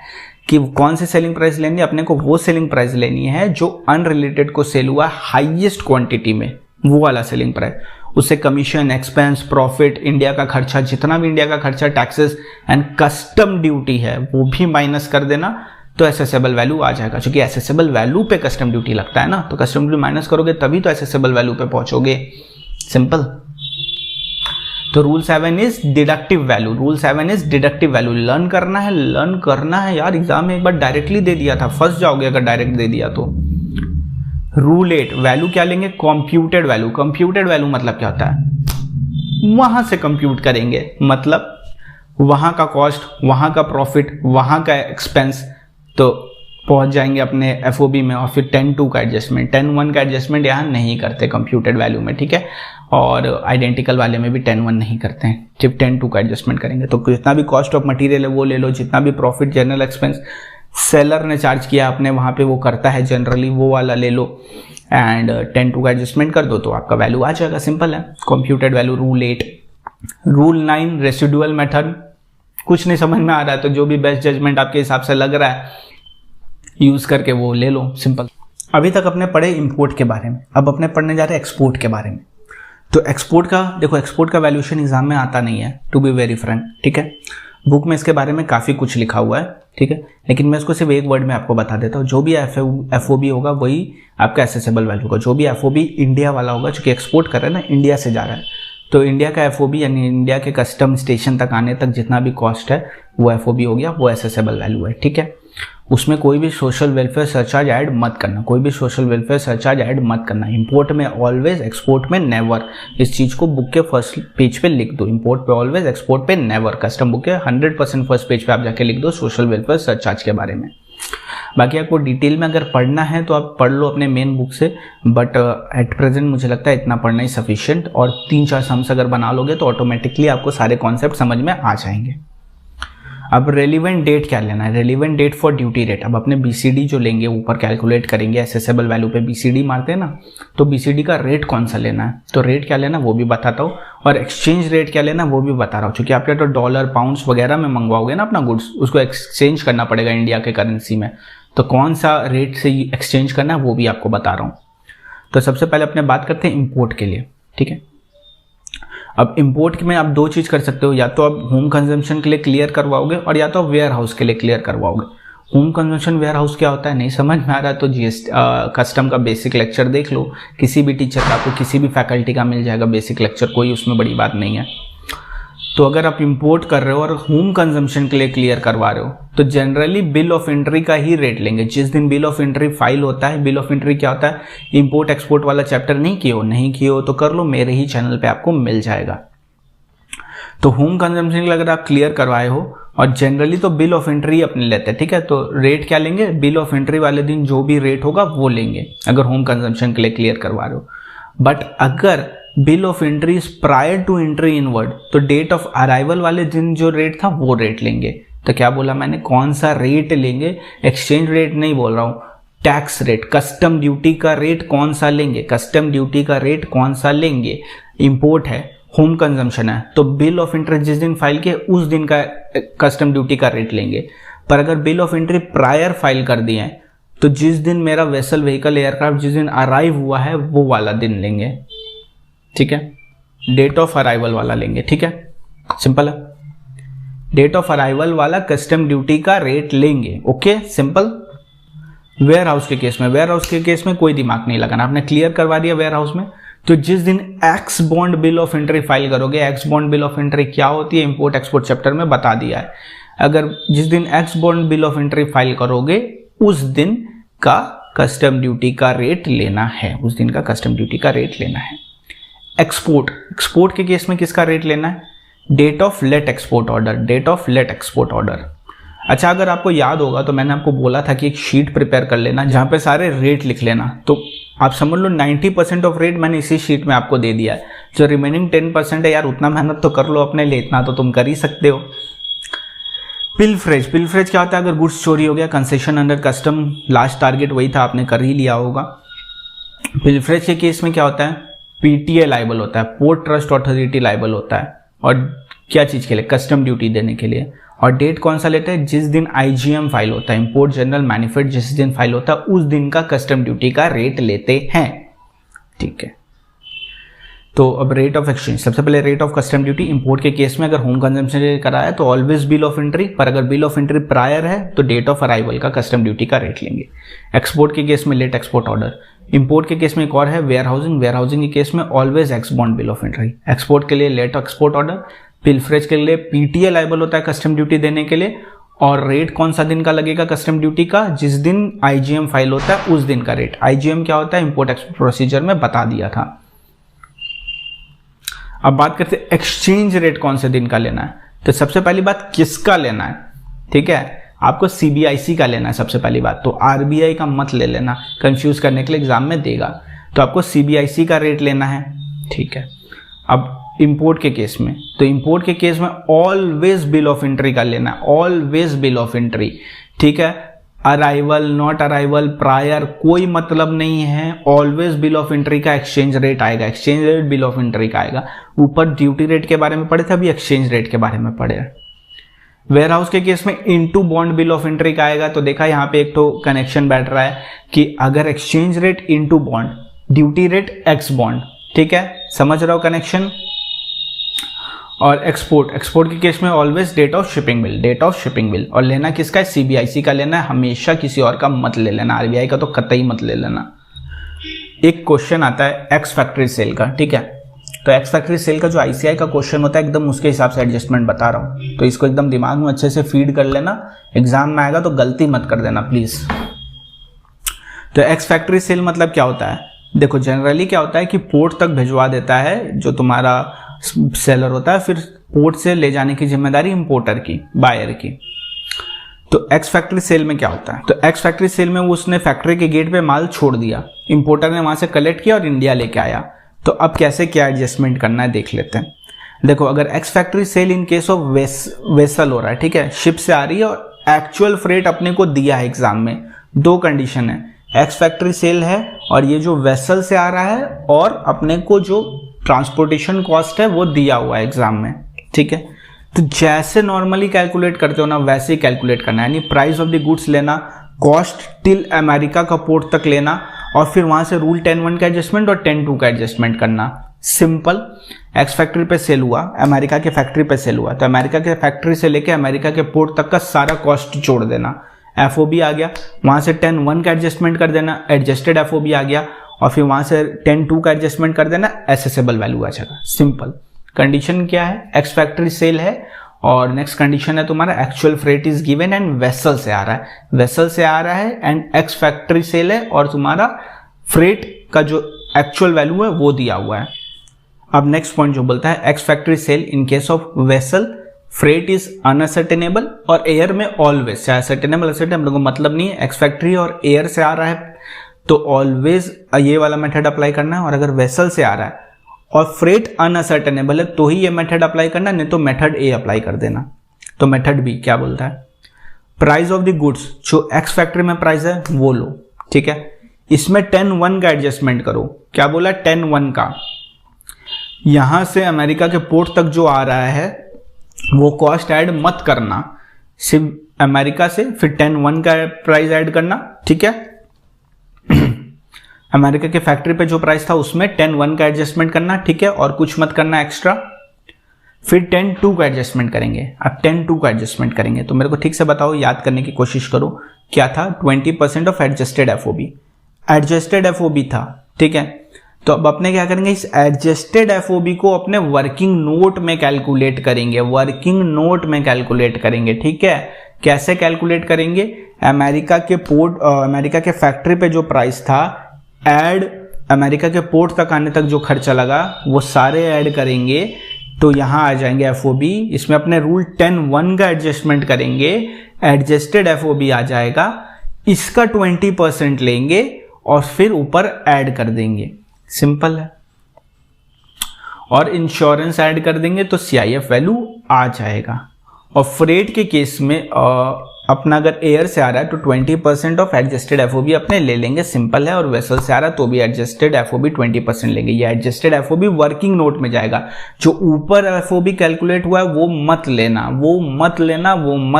कि कौन सी सेलिंग प्राइस लेनी है, अपने को वो सेलिंग प्राइस लेनी है जो अनरिलेटेड को सेल हुआ हाईएस्ट क्वांटिटी में, वो वाला सेलिंग प्राइस। उससे कमीशन, एक्सपेंस, प्रॉफिट, इंडिया का खर्चा, जितना भी इंडिया का खर्चा, टैक्सेस एंड कस्टम ड्यूटी है वो भी माइनस कर देना, तो एसेसेबल वैल्यू आ जाएगा। क्योंकि एसेसेबल वैल्यू पे कस्टम ड्यूटी लगता है ना, तो कस्टम ड्यूटी माइनस करोगे तभी तो एसेसेबल वैल्यू पे पहुंचोगे। सिंपल। तो rule 7 is deductive value. Rule 7 is deductive value. Learn करना है यार, एग्जाम में एक बार डायरेक्टली दे दिया था, फंस जाओगे अगर डायरेक्ट दे दिया तो। रूल 8, वैल्यू क्या लेंगे, कंप्यूटेड वैल्यू। कंप्यूटेड वैल्यू मतलब क्या होता है, वहां से कंप्यूट करेंगे, मतलब वहां का कॉस्ट, वहां का प्रॉफिट, वहां का एक्सपेंस, तो पहुंच जाएंगे अपने FOB में। और फिर 10(2) का एडजस्टमेंट, 10(1) का एडजस्टमेंट यहाँ नहीं करते कंप्यूटेड वैल्यू में, ठीक है। और आइडेंटिकल वाले में भी 10(1) नहीं करते हैं, सिर्फ 10(2) का एडजस्टमेंट करेंगे। तो जितना भी कॉस्ट ऑफ मटीरियल है वो ले लो, जितना भी प्रॉफिट, जनरल एक्सपेंस सेलर ने चार्ज किया अपने वहां पे वो करता है जनरली, वो वाला ले लो एंड 10(2) का एडजस्टमेंट कर दो तो आपका वैल्यू आ जाएगा। सिंपल है, computed value. Rule 8। Rule 9, residual method. कुछ नहीं समझ में आ रहा है तो जो भी बेस्ट जजमेंट आपके हिसाब से लग रहा है यूज करके वो ले लो, सिंपल। अभी तक अपने पढ़े इंपोर्ट के बारे में, अब अपने पढ़ने जा रहे हैं एक्सपोर्ट के बारे में। तो एक्सपोर्ट का देखो, एक्सपोर्ट का वैल्यूएशन एग्जाम में आता नहीं है, टू बी वेरी फ्रैंक, ठीक है। बुक में इसके बारे में काफ़ी कुछ लिखा हुआ है, ठीक है, लेकिन मैं इसको सिर्फ एक वर्ड में आपको बता देता हूँ। जो भी FOB होगा वही आपका एसेसेबल वैल्यू होगा। जो भी FOB इंडिया वाला होगा, चूँकि एक्सपोर्ट कर रहा है ना, इंडिया से जा रहा है, तो इंडिया का FOB यानी इंडिया के कस्टम स्टेशन तक आने तक जितना भी कॉस्ट है वो FOB हो गया, वो एसेसेबल वैल्यू है, ठीक है। उसमें कोई भी सोशल वेलफेयर सरचार्ज ऐड मत करना, कोई भी सोशल वेलफेयर सरचार्ज ऐड मत करना। इंपोर्ट में ऑलवेज, एक्सपोर्ट में नेवर। इस चीज़ को बुक के फर्स्ट पेज पे लिख दो, इंपोर्ट पे ऑलवेज, एक्सपोर्ट पे नेवर। कस्टम बुक के 100% फर्स्ट पेज पे आप जाके लिख दो सोशल वेलफेयर सरचार्ज के बारे में। बाकी आपको डिटेल में अगर पढ़ना है तो आप पढ़ लो अपने मेन बुक से, बट एट प्रेजेंट मुझे लगता है इतना पढ़ना ही सफिशिएंट, और 3-4 सम्स अगर बना लोगे तो ऑटोमेटिकली आपको सारे कॉन्सेप्ट समझ में आ जाएंगे। अब रेलिवेंट डेट क्या लेना है, relevant date for duty rate. अब अपने BCD जो लेंगे ऊपर कैलकुलेट करेंगे, एसेसेबल वैल्यू पे BCD मारते हैं ना, तो BCD का रेट कौन सा लेना है, तो रेट क्या लेना वो भी बताता हूँ, और एक्सचेंज रेट क्या लेना वो भी बता रहा हूँ। क्योंकि आप तो डॉलर पाउंड्स वगैरह में मंगवाओगे ना अपना गुड्स, उसको एक्सचेंज करना पड़ेगा इंडिया के करेंसी में, तो कौन सा रेट से एक्सचेंज करना है वो भी आपको बता रहा हूँ। तो सबसे पहले अपने बात करते हैं इंपोर्ट के लिए, ठीक है। अब इंपोर्ट में आप 2 चीज़ कर सकते हो, या तो आप होम कंजम्पशन के लिए क्लियर करवाओगे, और या तो आप वेयर हाउस के लिए क्लियर करवाओगे। होम कंजम्पशन वेयर हाउस क्या होता है नहीं समझ में आ रहा है तो कस्टम का बेसिक लेक्चर देख लो, किसी भी टीचर का, आपको किसी भी फैकल्टी का मिल जाएगा बेसिक लेक्चर, कोई उसमें बड़ी बात नहीं है। तो अगर आप इंपोर्ट कर रहे हो और होम कंजम्पशन के लिए क्लियर करवा रहे हो तो जनरली बिल ऑफ एंट्री का ही रेट लेंगे। जिस दिन बिल ऑफ एंट्री फाइल होता है, बिल ऑफ एंट्री क्या होता है, इंपोर्ट एक्सपोर्ट वाला चैप्टर नहीं किए हो तो कर लो, मेरे ही चैनल पे आपको मिल जाएगा। तो होम कंजम्पशन के लिए अगर आप क्लियर करवाए हो, और जनरली तो बिल ऑफ एंट्री अपने लेते हैं, ठीक है। तो रेट क्या लेंगे, बिल ऑफ एंट्री वाले दिन जो भी रेट होगा वो लेंगे अगर होम कंजम्पशन के लिए क्लियर करवा रहे हो। बट अगर bill of entry is prior to entry inward, तो डेट ऑफ अराइवल वाले दिन जो रेट था वो रेट लेंगे। तो क्या बोला मैंने, कौन सा रेट लेंगे, एक्सचेंज रेट नहीं बोल रहा हूँ, टैक्स रेट, कस्टम ड्यूटी का रेट कौन सा लेंगे, कस्टम ड्यूटी का रेट कौन सा लेंगे। इंपोर्ट है, होम कंजम्पशन है, तो बिल ऑफ एंट्री जिस दिन फाइल किए उस दिन का कस्टम ड्यूटी का रेट लेंगे। पर अगर bill of entry prior file कर दिए हैं तो जिस दिन मेरा वेसल, व्हीकल, एयरक्राफ्ट जिस दिन अराइव हुआ है वो वाला दिन लेंगे, ठीक है। डेट ऑफ अराइवल वाला लेंगे, ठीक है, सिंपल है। डेट ऑफ अराइवल वाला कस्टम ड्यूटी का रेट लेंगे, ओके, सिंपल। वेयर हाउस के केस में, वेयर हाउस के केस में कोई दिमाग नहीं लगाना, आपने क्लियर करवा दिया वेयर हाउस में, तो जिस दिन ex bond bill of entry file करोगे, ex bond bill of entry क्या होती है इंपोर्ट एक्सपोर्ट चैप्टर में बता दिया है। अगर जिस दिन ex bond bill of entry file करोगे उस दिन का कस्टम ड्यूटी का रेट लेना है, उस दिन का कस्टम ड्यूटी का रेट लेना है। एक्सपोर्ट, एक्सपोर्ट के केस में किसका रेट लेना है, date of let export order, date of let export order. अच्छा, अगर आपको याद होगा तो मैंने आपको बोला था कि एक शीट प्रिपेयर कर लेना जहां पे सारे रेट लिख लेना, तो आप समझ लो 90% ऑफ रेट मैंने इसी शीट में आपको दे दिया है। जो रिमेनिंग 10% है यार, उतना मेहनत तो कर लो अपने लिए, इतना तो तुम कर ही सकते हो। पिलफ्रेज, पिलफ्रेज क्या होता है, अगर गुड्स चोरी हो गया, concession under custom, last target वही था, आपने कर ही लिया होगा। पिलफ्रेज के केस में क्या होता है, PTA लाइबल होता है, पोर्ट ट्रस्ट अथॉरिटी लाइबल होता है, और क्या चीज़ के लिए, कस्टम ड्यूटी देने के लिए। और डेट कौन सा लेते हैं, जिस दिन IGM फाइल होता है, इंपोर्ट जनरल मैन्युफैक्चर, जिस दिन फाइल होता है उस दिन का कस्टम ड्यूटी का रेट लेते हैं, ठीक है। तो अब रेट ऑफ एक्सचेंज, सबसे पहले rate of custom duty import के केस में अगर होम कंजम्पशन कराया है तो ऑलवेज बिल ऑफ एंट्री, पर अगर बिल ऑफ एंट्री प्रायर है तो डेट ऑफ अराइवल का कस्टम ड्यूटी का रेट लेंगे। एक्सपोर्ट के केस में लेट एक्सपोर्ट ऑर्डर, इंपोर्ट के केस में एक और है वेयर हाउसिंग, वेयर हाउसिंग के केस में always x bond bill of entry. Export के लिए लेट एक्सपोर्ट ऑर्डर, पिलफ्रेज के लिए PTA लाइबल होता है कस्टम ड्यूटी देने के लिए, और रेट कौन सा दिन का लगेगा कस्टम ड्यूटी का, जिस दिन IGM फाइल होता है उस दिन का रेट। IGM क्या होता है, इंपोर्ट एक्सपोर्ट प्रोसीजर में बता दिया था। अब बात करते हैं एक्सचेंज रेट कौन से दिन का लेना है। तो सबसे पहली बात किसका लेना है, ठीक है, आपको CBIC का लेना है सबसे पहली बात। तो RBI का मत ले लेना, कंफ्यूज करने के लिए एग्जाम में देगा, तो आपको CBIC का रेट लेना है, ठीक है। अब इंपोर्ट के केस में, तो इंपोर्ट के केस में ऑलवेज बिल ऑफ एंट्री का लेना है, ऑलवेज बिल ऑफ एंट्री, ठीक है। अराइवल, नॉट अराइवल, प्रायर कोई मतलब नहीं है, ऑलवेज बिल ऑफ एंट्री का एक्सचेंज रेट आएगा, exchange rate bill of entry का आएगा। ऊपर ड्यूटी रेट के बारे में पढ़े थे, अभी एक्सचेंज रेट के बारे में पढ़े। वेयर हाउस के केस में into bond bill of entry का आएगा। तो देखा यहाँ पे एक तो कनेक्शन बैठ रहा है कि अगर exchange rate into bond, duty rate x bond, ठीक है, समझ रहे हो कनेक्शन। और एक्सपोर्ट के केस में always date of shipping bill, और लेना किसका है, सीबीआईसी का लेना है, हमेशा किसी और का मत ले लेना, आरबीआई का तो कतई मत ले लेना। एक क्वेश्चन आता है एक्स फैक्ट्री सेल का, ठीक है, तो एक्स फैक्ट्री सेल का जो आईसीआई का क्वेश्चन होता है एकदम उसके हिसाब से एडजस्टमेंट बता रहा हूँ, तो इसको एकदम दिमाग में अच्छे से फीड कर लेना, एग्जाम में आएगा तो गलती मत कर देना प्लीज। तो एक्स फैक्ट्री सेल मतलब क्या होता है, देखो जनरली क्या होता है कि पोर्ट तक भिजवा देता है जो तुम्हारा सेलर होता है, फिर पोर्ट से ले जाने की जिम्मेदारी इंपोर्टर की, बायर की। तो एक्स फैक्ट्री सेल में क्या होता है, तो एक्स फैक्ट्री सेल में वो उसने फैक्ट्री के गेट पे माल छोड़ दिया, इंपोर्टर ने वहां से कलेक्ट किया और इंडिया लेके आया। तो अब कैसे क्या एडजस्टमेंट करना है देख लेते हैं। देखो अगर ex factory sale in case of vessel हो रहा है, ठीक है, शिप से आ रही है और एक्चुअल फ्रेट अपने को दिया है एग्जाम में, दो कंडीशन है, एक्स फैक्ट्री सेल है और ये जो वेसल से आ रहा है और अपने को जो ट्रांसपोर्टेशन कॉस्ट है वो दिया हुआ है एग्जाम में, ठीक है। तो जैसे नॉर्मली कैलकुलेट करते हो ना वैसे ही कैलकुलेट करना है, यानी प्राइस ऑफ द गुड्स लेना, कॉस्ट टिल अमेरिका का पोर्ट तक लेना और फिर वहां से रूल 10(1) का एडजस्टमेंट और 10(2) का एडजस्टमेंट करना। सिंपल, एक्स फैक्ट्री पे सेल हुआ, अमेरिका के फैक्ट्री पे सेल हुआ, तो अमेरिका के फैक्ट्री से लेके अमेरिका के पोर्ट तक का सारा कॉस्ट जोड़ देना, एफओबी आ गया, वहां से 10(1) का एडजस्टमेंट कर देना, एडजस्टेड एफओबी आ गया, और फिर वहां से 10(2) का एडजस्टमेंट कर देना, एसेसेबल वैल्यू आ जाएगा। सिंपल। कंडीशन क्या है, एक्स फैक्ट्री सेल है और नेक्स्ट कंडीशन है तुम्हारा actual freight is given and vessel से आ रहा है, एंड एक्स फैक्ट्री सेल है और तुम्हारा फ्रेट का जो एक्चुअल वैल्यू है वो दिया हुआ है। अब नेक्स्ट पॉइंट जो बोलता है ex factory sale in case of vessel freight is unascertainable और एयर में ऑलवेज, चाहे सर्टेनेबल असर्टेन हम लोगों को मतलब नहीं है, एक्स फैक्ट्री और एयर से आ रहा है तो ऑलवेज ये वाला मेथड अप्लाई करना है, और अगर वेसल से आ रहा है और फ्रेट अनअसर्टेनेबल है तो ही ये मेथड अप्लाई करना, नहीं तो मेथड ए अप्लाई कर देना। तो मेथड बी क्या बोलता है, प्राइस ऑफ द गुड्स, जो एक्स फैक्ट्री में प्राइस है वो लो, ठीक है, इसमें 10(1) का एडजस्टमेंट करो। क्या बोला, 10(1) का, यहां से अमेरिका के पोर्ट तक जो आ रहा है वो कॉस्ट ऐड मत करना, सिर्फ अमेरिका से फिर 10(1) का प्राइस ऐड करना, ठीक है। अमेरिका के फैक्ट्री पे जो प्राइस था उसमें 10(1) का एडजस्टमेंट करना, ठीक है, और कुछ मत करना एक्स्ट्रा। फिर 10(2) का एडजस्टमेंट करेंगे। अब 10(2) का एडजस्टमेंट करेंगे तो मेरे को ठीक से बताओ, याद करने की कोशिश करो, क्या था, 20% of adjusted FOB, adjusted FOB था, ठीक है। तो अब अपने क्या करेंगे, इस एडजस्टेड एफओबी को अपने वर्किंग नोट में कैलकुलेट करेंगे, ठीक है। कैसे कैलकुलेट करेंगे, अमेरिका के फैक्ट्री पे जो प्राइस था ऐड अमेरिका के पोर्ट तक आने तक जो खर्चा लगा वो सारे ऐड करेंगे, तो यहां आ जाएंगे एफओबी, इसमें अपने रूल 10(1) का एडजस्टमेंट करेंगे, एडजस्टेड एफओबी आ जाएगा, इसका 20% लेंगे और फिर ऊपर ऐड कर देंगे, सिंपल है। और इंश्योरेंस ऐड कर देंगे तो सीआईएफ वैल्यू आ जाएगा। और फ्रेट के केस में अपना अगर एयर से आ रहा है तो 20% ऑफ एडजस्टेड एफओबी अपने ले लेंगे, सिंपल है। और वेसल से आ रहा है तो भी एडजस्टेड एफओबी 20% लेंगे। ये एडजस्टेड एफओबी वर्किंग नोट में जाएगा, जो ऊपर एफओबी कैलकुलेट हुआ है वो मत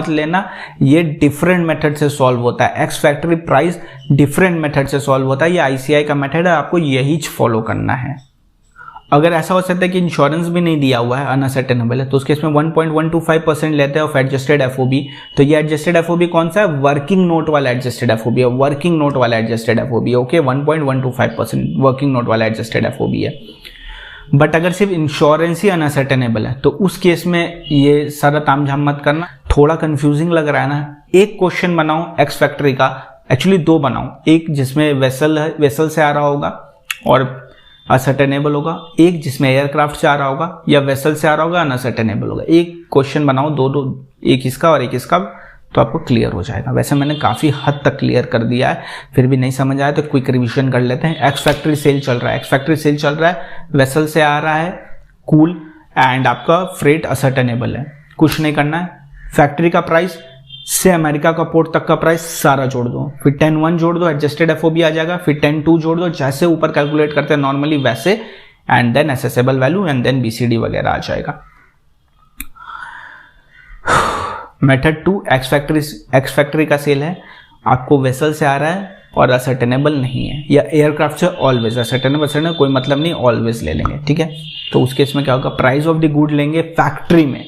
लेना, ये डिफरेंट मेथड से सॉल्व होता है। Ex factory price different method से सॉल्व होता है, ये आईसीआई का मेथड है, आपको यही फॉलो करना है। अगर ऐसा हो सकता है कि इंश्योरेंस भी नहीं दिया हुआ है, अनअसर्टेनेबल है, तो उसके इसमें 1.125% लेते हैं ऑफ एडजस्टेड एफओबी। तो ये एडजस्टेड एफओबी कौन सा है, वर्किंग नोट वाला एडजस्टेड एफओबी है, ओके, 1.125% वर्किंग नोट वाला एडजस्टेड एफओबी है। बट अगर सिर्फ इंश्योरेंस ही अनअसर्टेनेबल है तो उस केस में ये सारा तामझाम मत करना। थोड़ा कंफ्यूजिंग लग रहा है ना, एक क्वेश्चन बनाओ एक्स फैक्ट्री का, एक्चुअली 2 बनाओ, एक जिसमें वेसल से आ रहा होगा और असर्टेनेबल होगा, एक जिसमें एयरक्राफ्ट से आ रहा होगा या वेसल से आ रहा होगा, अनअसर्टेनेबल होगा। एक क्वेश्चन बनाओ, 2, एक इसका और एक इसका, तो आपको क्लियर हो जाएगा। वैसे मैंने काफ़ी हद तक क्लियर कर दिया है, फिर भी नहीं समझ आया तो क्विक रिवीजन कर लेते हैं। एक्स फैक्ट्री सेल चल रहा है, वेसल से आ रहा है, कूल, एंड आपका फ्रेट असर्टेनेबल है, कुछ नहीं करना है। फैक्ट्री का प्राइस से अमेरिका का पोर्ट तक का प्राइस सारा जोड़ दो, फिर 10(1) जोड़ दो, एडजस्टेड एफओबी आ जाएगा, फिर 10(2) जोड़ दो, जैसे ऊपर कैलकुलेट करते हैं नॉर्मली वैसे, and then assessable value, and then BCD वगैरह आ जाएगा। मेथड 2 एक्स फैक्ट्री का सेल है, आपको वेसल से आ रहा है और असर्टेनेबल नहीं है, या एयरक्राफ्ट से ऑलवेज, असर्टेनेबल कोई मतलब नहीं, ऑलवेज ले लेंगे, ठीक है। तो उस केस में क्या होगा, प्राइस ऑफ द गुड लेंगे फैक्ट्री में,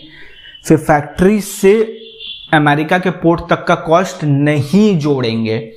फिर फैक्ट्री से अमेरिका के पोर्ट तक का कॉस्ट नहीं जोड़ेंगे,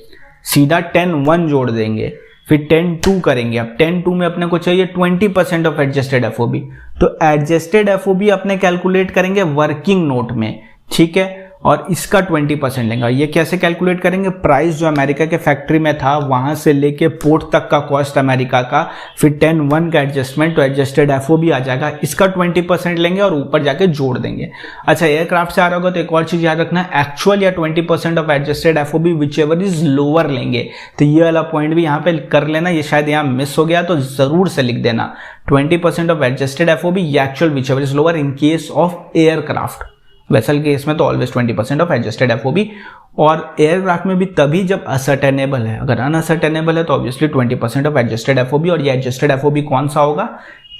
सीधा 10(1) जोड़ देंगे, फिर 10(2) करेंगे। अब 10(2) में अपने को चाहिए 20% ऑफ एडजस्टेड एफओबी, तो एडजस्टेड एफओबी अपने कैलकुलेट करेंगे वर्किंग नोट में, ठीक है, और इसका 20% लेंगे। ये कैसे कैलकुलेट करेंगे, प्राइस जो अमेरिका के फैक्ट्री में था वहां से लेके पोर्ट तक का कॉस्ट अमेरिका का, फिर 10(1) का एडजस्टमेंट, तो एडजस्टेड एफओबी आ जाएगा, इसका 20% लेंगे और ऊपर जाके जोड़ देंगे। अच्छा, एयरक्राफ्ट से आ रहा होगा तो एक और चीज याद रखना, एक्चुअल या 20% of adjusted FOB which ever is lower लेंगे। तो ये वाला पॉइंट भी यहाँ पे कर लेना, ये शायद यहाँ मिस हो गया तो जरूर से लिख देना, 20% ऑफ एडजस्टेड एफओबी या actual which ever is lower in case of aircraft. Vessel के केस में तो ऑलवेज 20% ऑफ एडजस्टेड एफओबी, और एयरक्राफ्ट में भी तभी जब असर्टेनेबल है, अगर अनअसर्टेनेबल है तो ऑब्वियसली 20% ऑफ एडजस्टेड एफओबी। और ये एडजस्टेड एफओबी कौन सा होगा,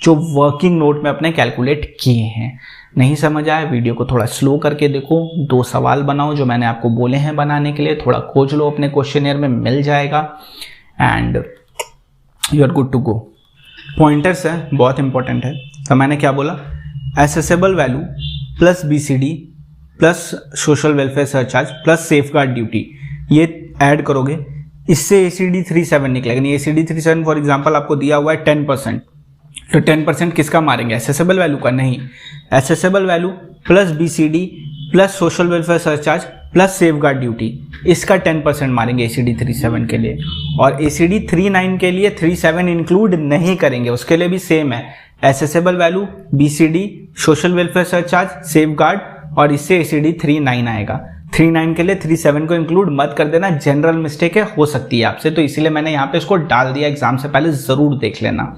जो वर्किंग नोट में अपने कैलकुलेट किए हैं। नहीं समझ आया, वीडियो को थोड़ा स्लो करके देखो, 2 सवाल बनाओ जो मैंने आपको बोले हैं बनाने के लिए, थोड़ा खोज लो अपने क्वेश्चनियर में, मिल जाएगा and you are good to go. Pointers है, बहुत इंपॉर्टेंट है। तो मैंने क्या बोला, assessable value plus BCD plus social welfare surcharge plus safeguard duty, ये ऐड करोगे, इससे एसीडी 37 निकलेगा। नहीं, एसीडी 37 फॉर एग्जांपल आपको दिया हुआ है 10%, तो 10% किसका मारेंगे, एसेसेबल वैल्यू का? नहीं, accessible value plus BCD plus social welfare surcharge plus safeguard duty, इसका 10% मारेंगे एसीडी 37 के लिए। और एसीडी 39 के लिए 37 इंक्लूड नहीं करेंगे, उसके लिए भी सेम है, assessable value, BCD, social welfare surcharge, safeguard, और इससे एसीडी 39 आएगा। 39 के लिए 37 को इंक्लूड मत कर देना, जनरल मिस्टेक है, हो सकती है आपसे, तो इसीलिए मैंने यहाँ पे इसको डाल दिया, एग्जाम से पहले जरूर देख लेना।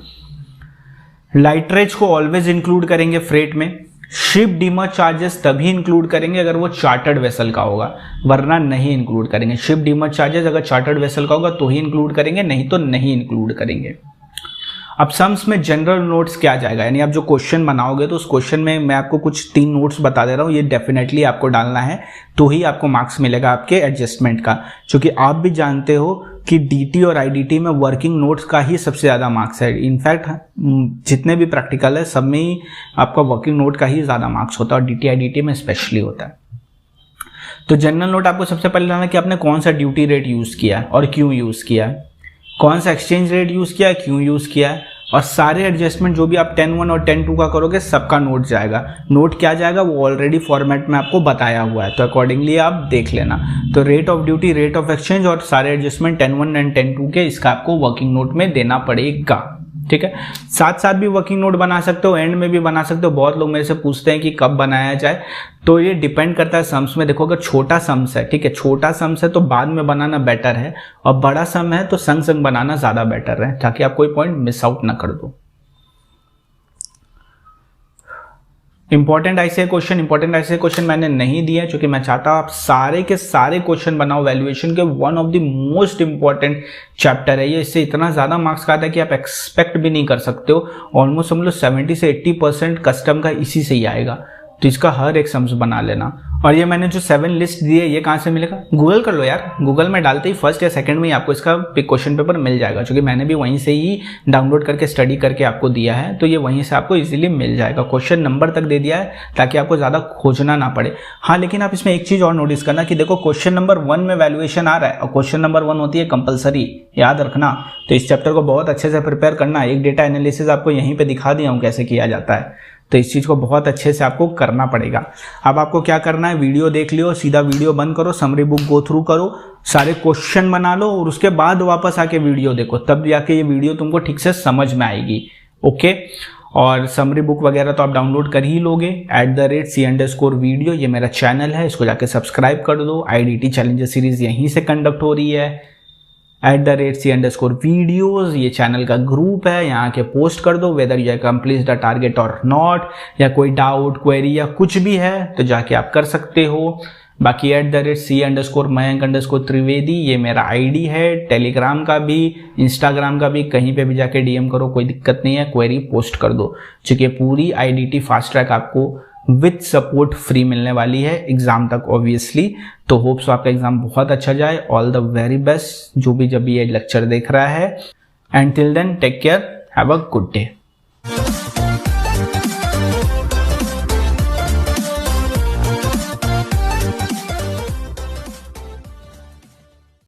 लाइटरेज को ऑलवेज इंक्लूड करेंगे फ्रेट में, शिप डीमर चार्जेस तभी इंक्लूड करेंगे अगर वो चार्टर्ड वेसल का होगा, वरना नहीं इंक्लूड करेंगे। शिप डीमर चार्जेस अगर चार्टर्ड वेसल का होगा तो ही इंक्लूड करेंगे, नहीं तो नहीं इंक्लूड करेंगे। अब सम्स में जनरल नोट्स क्या जाएगा, यानी आप जो क्वेश्चन बनाओगे तो उस क्वेश्चन में मैं आपको कुछ 3 नोट्स बता दे रहा हूँ, ये डेफिनेटली आपको डालना है, तो ही आपको मार्क्स मिलेगा आपके एडजस्टमेंट का। क्योंकि आप भी जानते हो कि डीटी और आईडीटी में वर्किंग नोट्स का ही सबसे ज़्यादा मार्क्स है। इनफैक्ट जितने भी प्रैक्टिकल है सब में ही आपका वर्किंग नोट का ही ज़्यादा मार्क्स होता है, और डीटी आईडीटी में स्पेशली होता है। तो जनरल नोट आपको सबसे पहले लाना कि आपने कौन सा ड्यूटी रेट यूज़ किया है और क्यों यूज़ किया है, कौन सा एक्सचेंज रेट यूज़ किया है, क्यों यूज़ किया है, और सारे एडजस्टमेंट जो भी आप 10(1) और 10(2) का करोगे सबका नोट जाएगा। नोट क्या जाएगा वो ऑलरेडी फॉर्मेट में आपको बताया हुआ है, तो अकॉर्डिंगली आप देख लेना। तो rate of duty, rate of exchange और सारे एडजस्टमेंट 10(1) एंड 10(2) के, इसका आपको वर्किंग नोट में देना पड़ेगा, ठीक है। साथ साथ भी वर्किंग नोट बना सकते हो, एंड में भी बना सकते हो। बहुत लोग मेरे से पूछते हैं कि कब बनाया जाए, तो ये डिपेंड करता है सम्स में। देखो अगर छोटा सम्स है, ठीक है, छोटा सम्स है तो बाद में बनाना बेटर है, और बड़ा सम है तो संग संग बनाना ज़्यादा बेटर है, ताकि आप कोई पॉइंट मिस आउट ना कर दो। इंपॉर्टेंट ऐसे क्वेश्चन मैंने नहीं दिए क्योंकि मैं चाहता हूं आप सारे के सारे क्वेश्चन बनाओ वैल्यूएशन के। One of the most important chapter है ये, इससे इतना ज़्यादा मार्क्स का आता है कि आप एक्सपेक्ट भी नहीं कर सकते हो। ऑलमोस्ट हम लोग 70 से 80% कस्टम का इसी से ही आएगा, तो इसका हर एक सम्स बना लेना। और ये मैंने जो 7 लिस्ट दी है ये कहाँ से मिलेगा, गूगल कर लो यार, गूगल में डालते ही फर्स्ट या सेकंड में ही आपको इसका क्वेश्चन पेपर मिल जाएगा, क्योंकि मैंने भी वहीं से ही डाउनलोड करके स्टडी करके आपको दिया है, तो ये वहीं से आपको इजीली मिल जाएगा। क्वेश्चन नंबर तक दे दिया है ताकि आपको ज़्यादा खोजना ना पड़े। हाँ, लेकिन आप इसमें एक चीज़ और नोटिस करना कि देखो क्वेश्चन नंबर 1 में वैल्यूएशन आ रहा है, और क्वेश्चन नंबर 1 होती है कंपलसरी, याद रखना। तो इस चैप्टर को बहुत अच्छे से प्रिपेयर करना। एक डेटा एनालिसिस आपको यहीं पर दिखा दिया हूँ कैसे किया जाता है, तो इस चीज़ को बहुत अच्छे से आपको करना पड़ेगा। अब आपको क्या करना है, वीडियो देख लियो, सीधा वीडियो बंद करो, समरी बुक गो थ्रू करो, सारे क्वेश्चन बना लो, और उसके बाद वापस आके वीडियो देखो, तब जाके ये वीडियो तुमको ठीक से समझ में आएगी। ओके, और समरी बुक वगैरह तो आप डाउनलोड कर ही लोगे। @C_video ये मेरा चैनल है, इसको जाके सब्सक्राइब कर दो। IDT चैलेंजर सीरीज यहीं से कंडक्ट हो रही है। @C_videos ये चैनल का ग्रुप है, यहाँ के पोस्ट कर दो whether you complete the target और नॉट, या कोई डाउट क्वेरी या कुछ भी है तो जाके आप कर सकते हो। बाकी @C_Mayank_Trivedi ये मेरा आईडी है, टेलीग्राम का भी, इंस्टाग्राम का भी, कहीं पे भी जाके DM करो, कोई दिक्कत नहीं है, क्वेरी पोस्ट कर दो। चूँकि पूरी IDT फास्ट ट्रैक आपको विथ सपोर्ट फ्री मिलने वाली है एग्जाम तक ऑब्वियसली। तो होप सो आपका एग्जाम बहुत अच्छा जाए। ऑल द वेरी बेस्ट जो भी जब ये लेक्चर देख रहा है। And till then take care, have a good day.